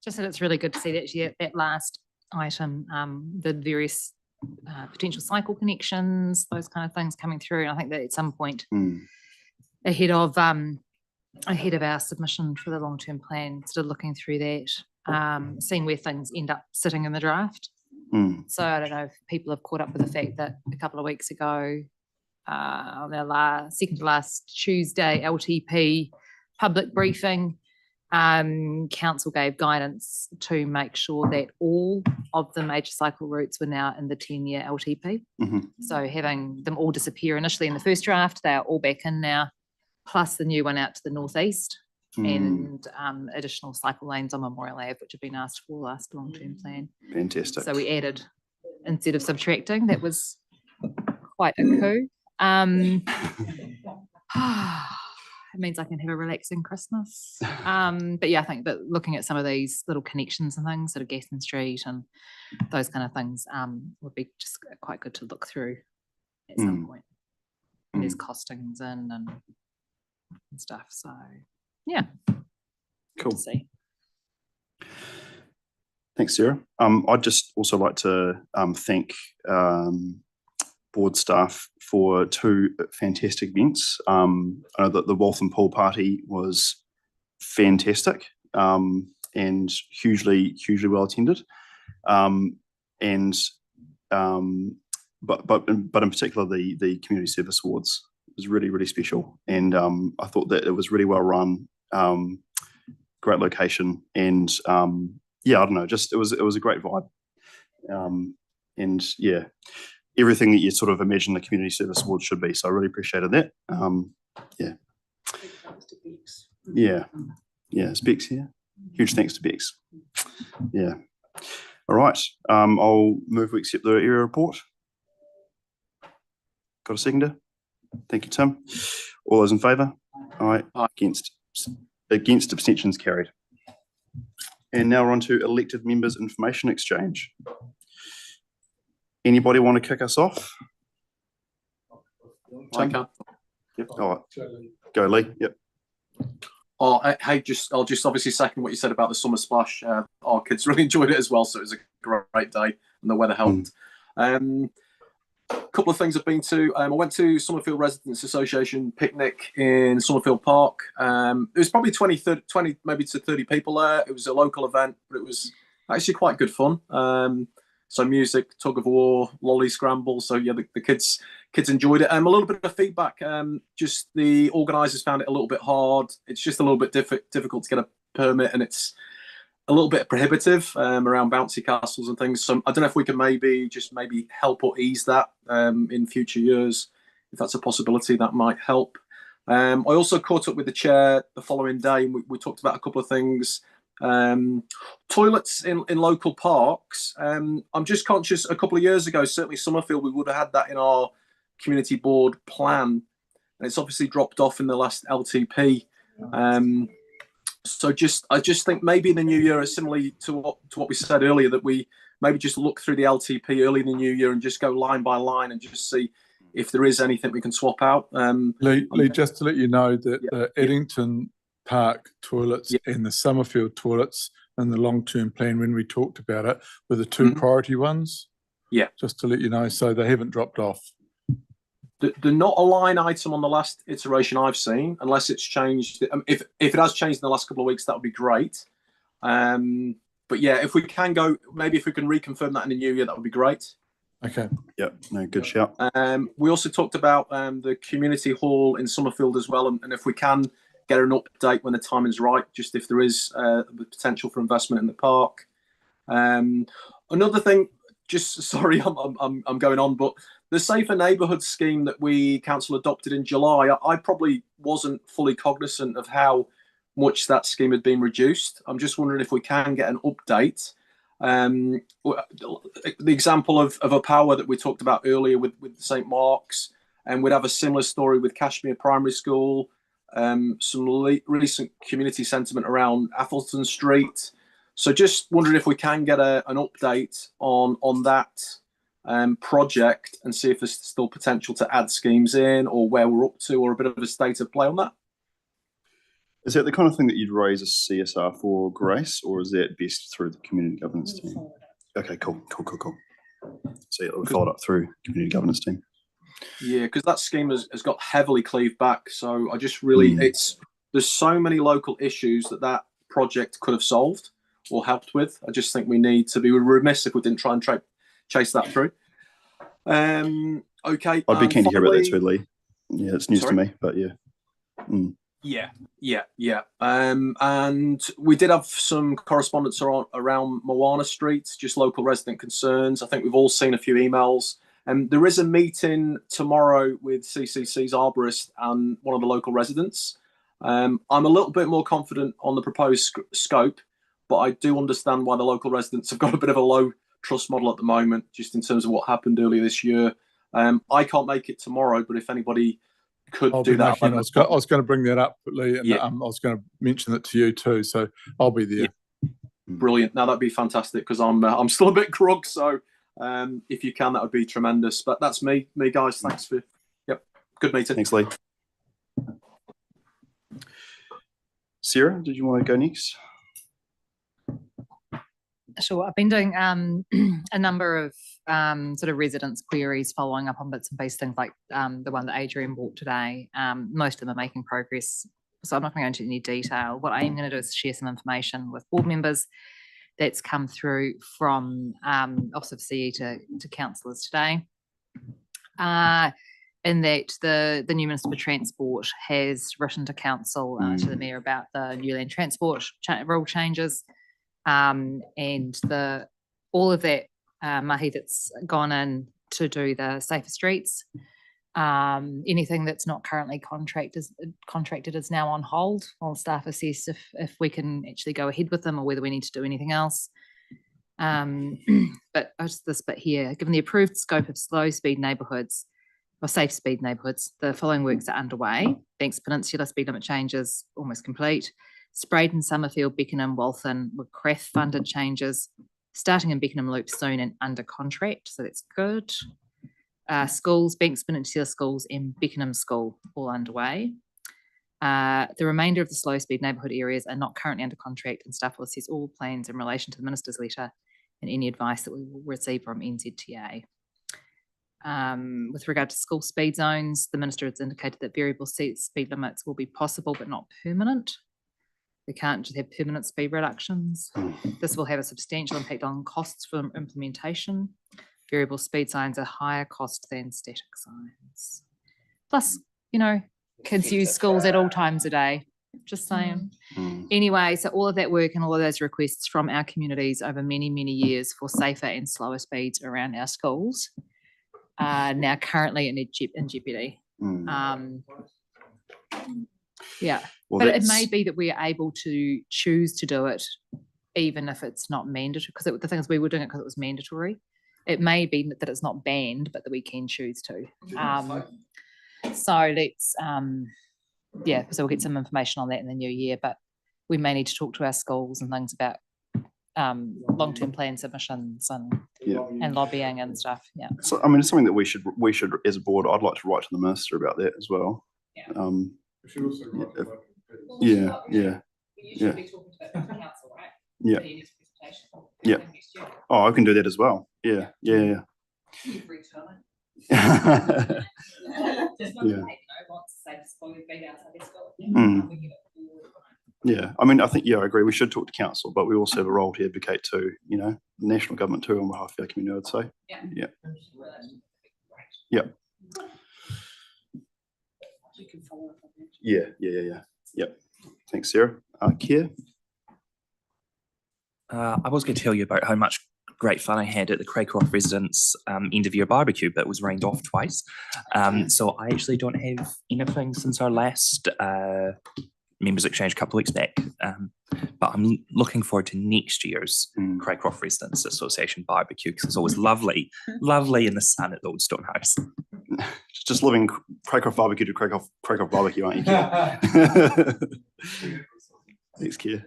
Just that it's really good to see that last item, the various potential cycle connections, those kind of things coming through. And I think that at some point ahead of our submission for the long-term plan, sort of looking through that seen where things end up sitting in the draft. So I don't know if people have caught up with the fact that a couple of weeks ago, on their second to last Tuesday LTP public briefing, council gave guidance to make sure that all of the major cycle routes were now in the 10-year LTP. So having them all disappear initially in the first draft, they are all back in now, plus the new one out to the northeast, and additional cycle lanes on Memorial Ave, which have been asked for last long-term plan. Fantastic. So we added instead of subtracting. That was quite a coup. It means I can have a relaxing Christmas. But yeah, I think that looking at some of these little connections and things, sort of Gatton Street and those kind of things, would be just quite good to look through at some point. And there's costings in and stuff. So yeah. Cool. See. Thanks, Sarah. I'd just also like to thank board staff for 2 fantastic events. I know that the Waltham Pool Party was fantastic and hugely well attended. But in particular, the Community Service Awards was really special, and I thought that it was really well run, great location, and yeah, I don't know, just it was a great vibe, and yeah, everything that you sort of imagine the Community Service Awards should be. So I really appreciated that. Yeah, Bex here. Huge thanks to Bex. Yeah. All right. I'll move we accept the area report. Got a seconder? Thank you, Tim. All those in favour? Aye. Against abstentions carried. And now we're on to elected members information exchange. Anybody want to kick us off? I can. Yep. All right. Go, Lee. Yep. Oh, I'll just obviously second what you said about the summer splash. Our kids really enjoyed it as well, so it was a great day and the weather helped. A couple of things I've been to. I went to Summerfield Residents Association picnic in Summerfield Park. There was probably 20 maybe to 30 people there. It was a local event, but it was actually quite good fun. So music, tug of war, lolly scramble. So yeah, the kids enjoyed it. A little bit of feedback. Just the organisers found it a little bit hard. It's just a little bit difficult to get a permit, and it's a little bit prohibitive around bouncy castles and things. So I don't know if we can maybe help or ease that in future years. If that's a possibility, that might help. I also caught up with the chair the following day, and we talked about a couple of things. Toilets in local parks. I'm just conscious a couple of years ago, certainly Summerfield, we would have had that in our community board plan, and it's obviously dropped off in the last LTP. So I just think maybe in the new year, similarly to what we said earlier, that we maybe just look through the LTP early in the new year and just go line by line and just see if there is anything we can swap out. Lee, just to let you know that the Eddington Park toilets and the Summerfield toilets and the long-term plan, when we talked about it, were the 2 priority ones. Yeah. Just to let you know, so they haven't dropped off. They're not a line item on the last iteration I've seen, unless it's changed. If it has changed in the last couple of weeks, that would be great. But yeah, if we can go, maybe if we can reconfirm that in the new year, that would be great. Okay. Yep. No, good shout. We also talked about the community hall in Summerfield as well, and if we can get an update when the time is right, just if there is the potential for investment in the park. Another thing, just sorry, I'm going on, but the Safer Neighbourhood scheme that we council adopted in July, I probably wasn't fully cognizant of how much that scheme had been reduced. I'm just wondering if we can get an update. The example of a power that we talked about earlier with St Mark's, and we'd have a similar story with Cashmere Primary School, some recent community sentiment around Atherton Street. So just wondering if we can get an update on that project and see if there's still potential to add schemes in, or where we're up to, or a bit of a state of play on that. Is that the kind of thing that you'd raise a CSR for, Grace, or is that best through the community governance team? Okay, cool. So it'll follow up through community governance team. Yeah, because that scheme has got heavily cleaved back. So I just really, there's so many local issues that project could have solved. or helped with. I just think we need to be remiss if we didn't try and chase that through. Okay. I'd be keen to hear about that too, finally- Lee. Yeah, it's news to me, but yeah. Yeah. And we did have some correspondence around Moana Street, just local resident concerns. I think we've all seen a few emails. There is a meeting tomorrow with CCC's arborist and one of the local residents. I'm a little bit more confident on the proposed scope, but I do understand why the local residents have got a bit of a low trust model at the moment, just in terms of what happened earlier this year. I can't make it tomorrow, but if anybody could I'll do be that, making, I was going to bring that up, Lee, and I was going to mention it to you too. So I'll be there. Brilliant. Now that'd be fantastic because I'm still a bit grog. So if you can, that would be tremendous. But that's me guys. Thanks for good meeting. Thanks, Lee. Sarah, did you want to go next? Sure. I've been doing a number of sort of residents' queries, following up on bits and pieces, things like the one that Adrian brought today. Most of them are making progress, so I'm not going to go into any detail. What I am going to do is share some information with board members that's come through from Office of CE to councillors today. In that the new Minister for Transport has written to Council, to the Mayor, about the new land transport rule changes. And all of that mahi that's gone in to do the safer streets. Anything that's not currently contracted is now on hold while staff assess if we can actually go ahead with them or whether we need to do anything else. But just this bit here, given the approved scope of slow speed neighbourhoods or safe speed neighbourhoods, the following works are underway. Banks Peninsula speed limit changes almost complete. Spreydon, Summerfield, Beckenham, Waltham with CREF funded changes, starting in Beckenham Loop soon and under contract, so that's good. Schools, Banks Peninsula Schools and Beckenham School all underway. The remainder of the slow speed neighbourhood areas are not currently under contract, and staff will assess all plans in relation to the Minister's letter and any advice that we will receive from NZTA. With regard to school speed zones, the Minister has indicated that variable speed limits will be possible but not permanent. We can't just have permanent speed reductions. This will have a substantial impact on costs for implementation. Variable speed signs are higher cost than static signs. Plus, kids use schools at all times a day. Just saying. Anyway, so all of that work and all of those requests from our communities over many, many years for safer and slower speeds around our schools are now currently in jeopardy. Well, but it may be that we are able to choose to do it even if it's not mandatory, because the thing is we were doing it because it was mandatory. It may be that it's not banned, but that we can choose to. So let's, so we'll get some information on that in the new year, but we may need to talk to our schools and things about long-term plan submissions and lobbying and stuff. Yeah. So I mean, it's something that we should as a board. I'd like to write to the Minister about that as well. Yeah. You should be talking to the council, right? Yeah. Oh, I can do that as well. Yeah. Yeah, I mean, I think, I agree. We should talk to council, but we also have a role to advocate to, the national government too on behalf of our community, I'd say. Yeah. Yep. Thanks, Sarah. Keir? I was going to tell you about how much great fun I had at the Craycroft Residence end of year barbecue, but it was rained off twice. So I actually don't have anything since our last members exchange a couple of weeks back. But I'm looking forward to next year's Craycroft Residents Association barbecue, because it's always lovely in the sun at the Old Stone House. Just living Craycroft barbecue to Craycroft barbecue, aren't you, Keir? Thanks, Keir.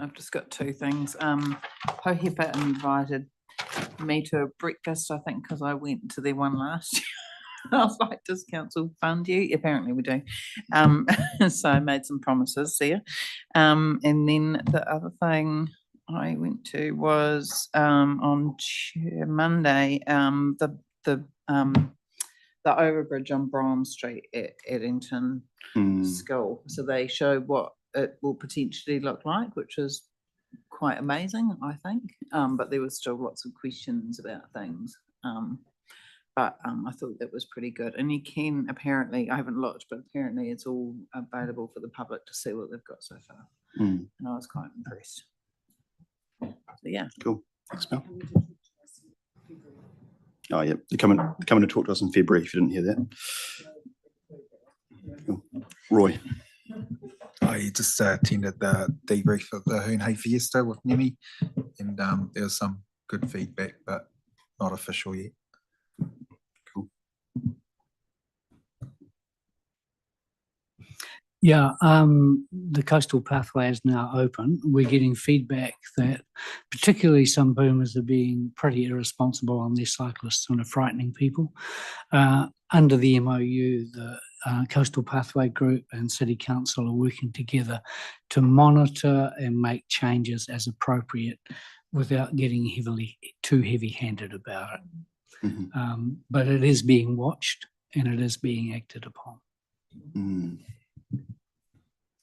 I've just got two things. Pohepa invited me to a breakfast, I think, because I went to their one last year. I was like, does council fund you? Apparently we do. So I made some promises there. And then the other thing I went to was on Monday, the overbridge on Brom Street at Eddington School. So they showed what it will potentially look like, which is quite amazing, I think. But there was still lots of questions about things. But I thought that was pretty good. And you can apparently, I haven't looked, but apparently it's all available for the public to see what they've got so far. And I was quite impressed. So, yeah. Cool. Thanks, Mel. Oh, yeah. They're coming to talk to us in February, if you didn't hear that. Cool. Roy. I just attended the debrief of the Hoonhay Fiesta with Nemi, and there was some good feedback, but not official yet. Cool. Yeah, the coastal pathway is now open. We're getting feedback that particularly some boomers are being pretty irresponsible on their cyclists and are frightening people. Under the MOU, the Coastal Pathway Group and City Council are working together to monitor and make changes as appropriate without getting too heavy-handed about it. But it is being watched and it is being acted upon.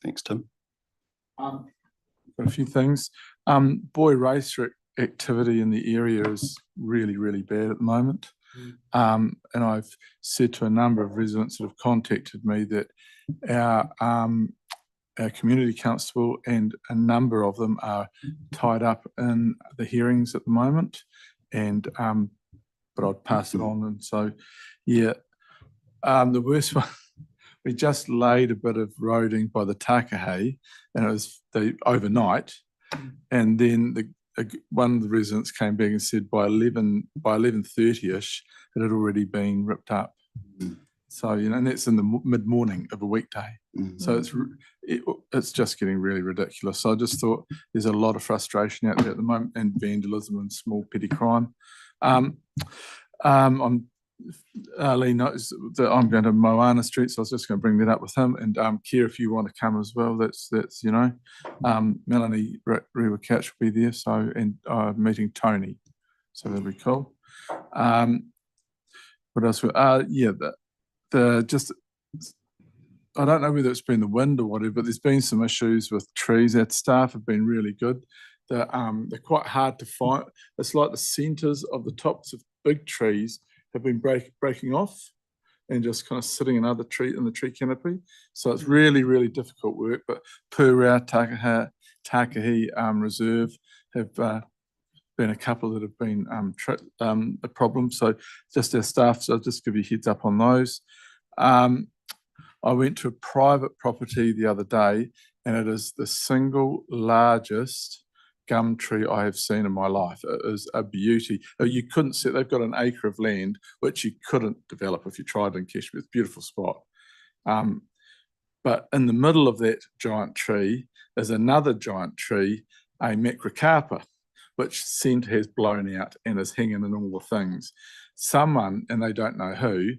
Thanks, Tim. Got a few things. Boy race activity in the area is really, really bad at the moment. And I've said to a number of residents that have contacted me that our community constable and a number of them are tied up in the hearings at the moment. And but I'd pass it on. And so, yeah, the worst one. We just laid a bit of roading by the Takahe, and it was overnight. And then one of the residents came back and said by 11:30ish, it had already been ripped up. So and that's in the mid-morning of a weekday. So it's just getting really ridiculous. So I just thought there's a lot of frustration out there at the moment, and vandalism and small petty crime. Lee knows that I'm going to Moana Street, so I was just going to bring that up with him. And Keir, if you want to come as well, that's Melanie Rewa Couch will be there. So and meeting Tony, so that'll be cool. What else? Yeah, just I don't know whether it's been the wind or whatever, but there's been some issues with trees. Our staff have been really good. They're quite hard to find. It's like the centres of the tops of big trees have been breaking off and just kind of sitting in the tree canopy. So it's really, really difficult work. But Pūrau, Takahe Reserve have been a couple that have been a problem. So just our staff, so I'll just give you a heads up on those. I went to a private property the other day, and it is the single largest gum tree I have seen in my life. It is a beauty. You couldn't see, they've got an acre of land which you couldn't develop if you tried in Cashmere. It's a beautiful spot. But in the middle of that giant tree is another giant tree, a macrocarpa, which scent has blown out and is hanging in all the things. Someone, and they don't know who,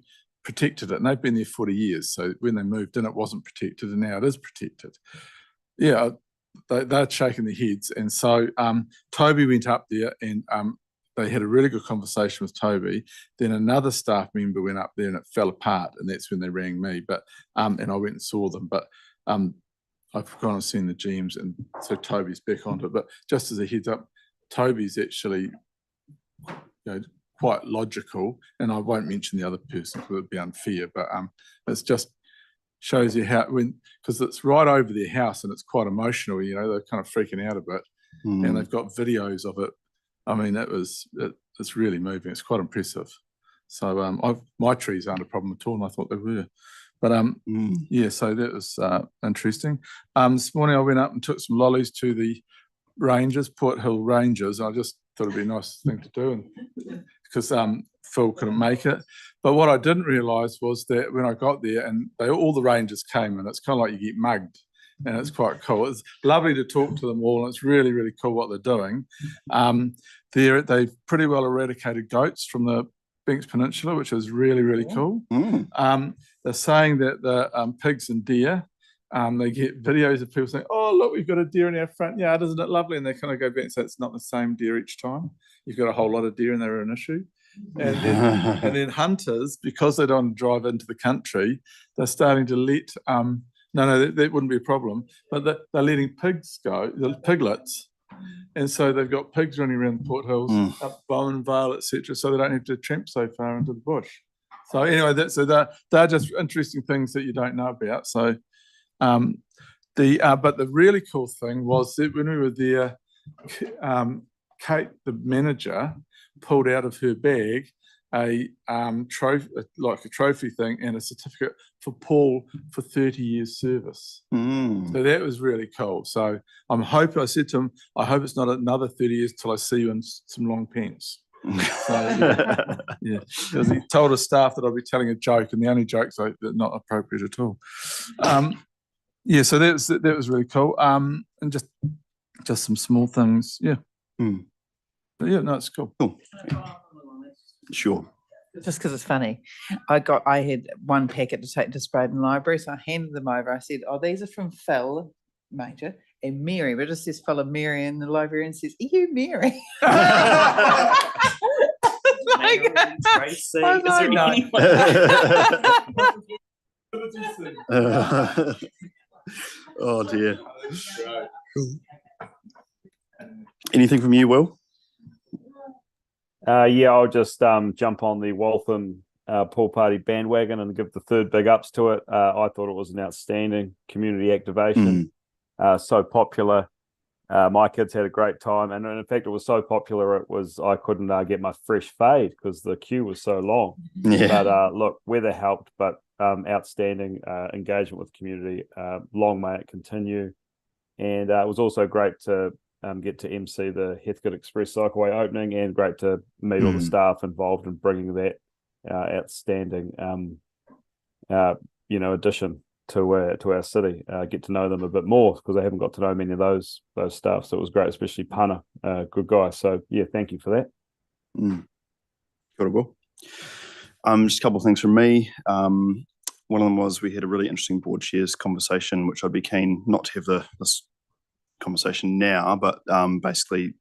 protected it, and they've been there 40 years. So when they moved in, it wasn't protected, and now it is protected. Yeah, they're shaking their heads. And so Toby went up there, and they had a really good conversation with Toby. Then another staff member went up there, and it fell apart, and that's when they rang me. But and I went and saw them. But I've gone and seen the GMs, and so Toby's back onto it. But just as a heads up, Toby's actually quite logical, and I won't mention the other person because it would be unfair. But it's just shows you how because it's right over their house and it's quite emotional. They're kind of freaking out a bit, and they've got videos of it. I mean, it's really moving. It's quite impressive. So my trees aren't a problem at all, and I thought they were. But yeah, so that was interesting. This morning I went up and took some lollies to the Rangers, Port Hill Rangers. I just thought it'd be a nice thing to do, and because Phil couldn't make it. But what I didn't realise was that when I got there, and all the Rangers came, and it's kind of like you get mugged, and it's quite cool. It's lovely to talk to them all, and it's really, really cool what they're doing. They've pretty well eradicated goats from the Banks Peninsula, which is really, really cool. They're saying that the pigs and deer, they get videos of people saying, "Oh, look, we've got a deer in our front yard, isn't it lovely?" And they kind of go back and say it's not the same deer each time. You've got a whole lot of deer and they're an issue. And then hunters, because they don't drive into the country, they're starting to let No, that wouldn't be a problem. But they're letting pigs go, the piglets. And so they've got pigs running around the Port Hills, up Bowen Vale, etc. So they don't have to tramp so far into the bush. So anyway, they're just interesting things that you don't know about. So but the really cool thing was that when we were there, Kate, the manager, pulled out of her bag a trophy, like a trophy thing, and a certificate for Paul for 30 years service. So that was really cool. So I said to him, I hope it's not another 30 years till I see you in some long pants. So, yeah, because he told his staff that I'd be telling a joke, and the only jokes are not appropriate at all. Yeah, so that was really cool. And just some small things, yeah. But yeah, no, it's cool. Sure. Just because it's funny, I had one packet to take to Spreydon Library, so I handed them over. I said, "Oh, these are from Phil, Major, and Mary." But it just says Phil and Mary, and the librarian says, "Are you Mary?" Tracy, I was like, no. Oh dear. Anything from you, Will? Yeah, I'll just jump on the Waltham pool party bandwagon and give the third big ups to it. I thought it was an outstanding community activation. So popular. My kids had a great time, and in fact, it was so popular I couldn't get my fresh fade because the queue was so long. Yeah. But look, weather helped, but outstanding engagement with the community. Long may it continue. And it was also great to get to MC the Heathcote Express Cycleway opening, and great to meet all the staff involved in bringing that outstanding addition to our city. Get to know them a bit more because I haven't got to know many of those staff. So it was great, especially Pana, good guy. So yeah, thank you for that. Incredible. Just a couple of things from me. One of them was we had a really interesting board chairs conversation, which I'd be keen not to have this conversation now, but basically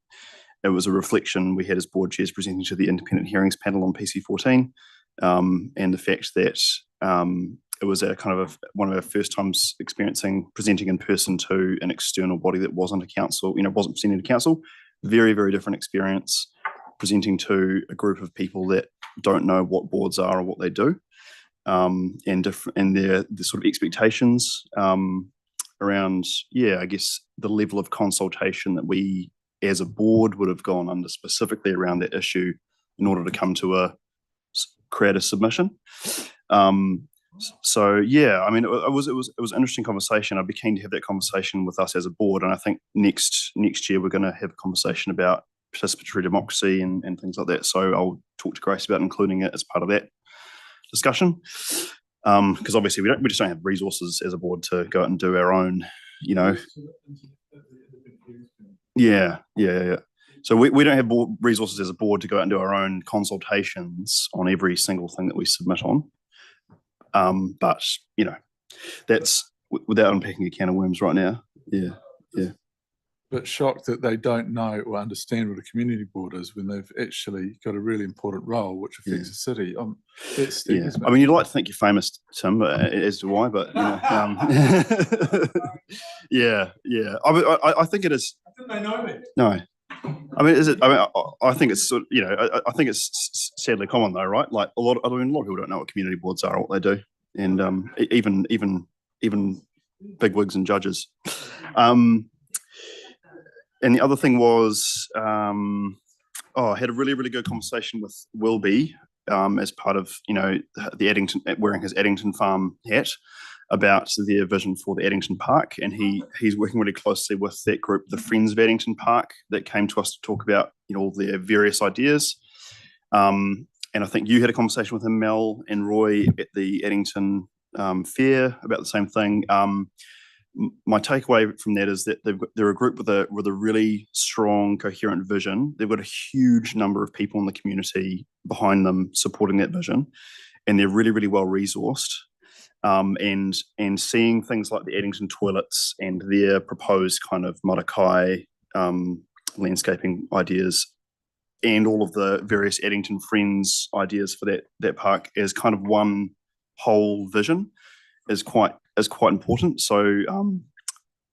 it was a reflection we had as board chairs presenting to the independent hearings panel on PC14, and the fact that it was a kind of one of our first times presenting in person to an external body that wasn't a council, wasn't presenting to council. Very, very different experience presenting to a group of people that don't know what boards are or what they do, and their sort of expectations around, I guess, the level of consultation that we as a board would have gone under specifically around that issue in order to come to create a submission. So yeah, I mean, it was an interesting conversation. I'd be keen to have that conversation with us as a board, and I think next year we're going to have a conversation about participatory democracy and things like that. So I'll talk to Grace about including it as part of that discussion, because obviously we just don't have resources as a board to go out and do our own, Yeah. So we don't have resources as a board to go out and do our own consultations on every single thing that we submit on. But that's without unpacking a can of worms right now. Yeah. But shocked that they don't know or understand what a community board is when they've actually got a really important role which affects the city. I mean, you'd like to think you're famous, Tim, as do I. But yeah. I think it is. Didn't they know me? No. I mean, is it? I mean, I think it's sort of, I think it's sadly common though, right? Like a lot of people don't know what community boards are or what they do, and even bigwigs and judges. And the other thing was, I had a really, really good conversation with Wilby as part of, the Addington, wearing his Addington Farm hat, about their vision for the Addington Park. And he's working really closely with that group, the Friends of Addington Park, that came to us to talk about, all their various ideas. And I think you had a conversation with him, Mel and Roy, at the Addington Fair about the same thing. My takeaway from that is that they're a group with a really strong, coherent vision. They've got a huge number of people in the community behind them supporting that vision, and they're really, really well resourced. And seeing things like the Addington toilets and their proposed kind of Marakai landscaping ideas, and all of the various Addington Friends ideas for that park as kind of one whole vision is quite is quite important. So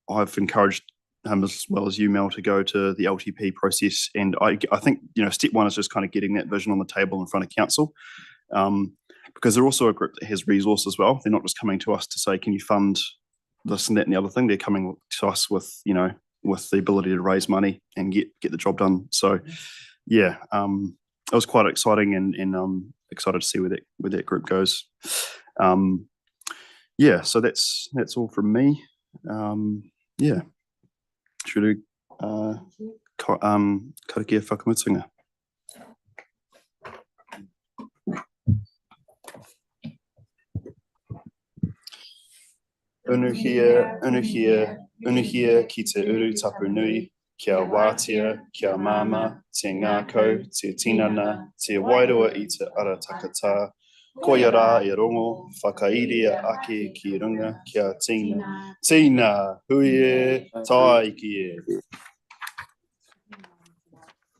I've encouraged him as well as you, Mel, to go to the LTP process. And I think, step one is just kind of getting that vision on the table in front of council, because they're also a group that has resource as well. They're not just coming to us to say, can you fund this and that and the other thing? They're coming to us with, with the ability to raise money and get the job done. So yeah, it was quite exciting, and I'm excited to see where that group goes. Yeah, so that's all from me. Yeah. Should karakia whakamutunga. Unuhia ki te uru tapu nui, kia wātia, kia māma, te ngākau, te tinana, te wairua I te ara takatā, koia rā I rongo, whakairia ake ki runga kia tina. Tina, hui e, tai ki e.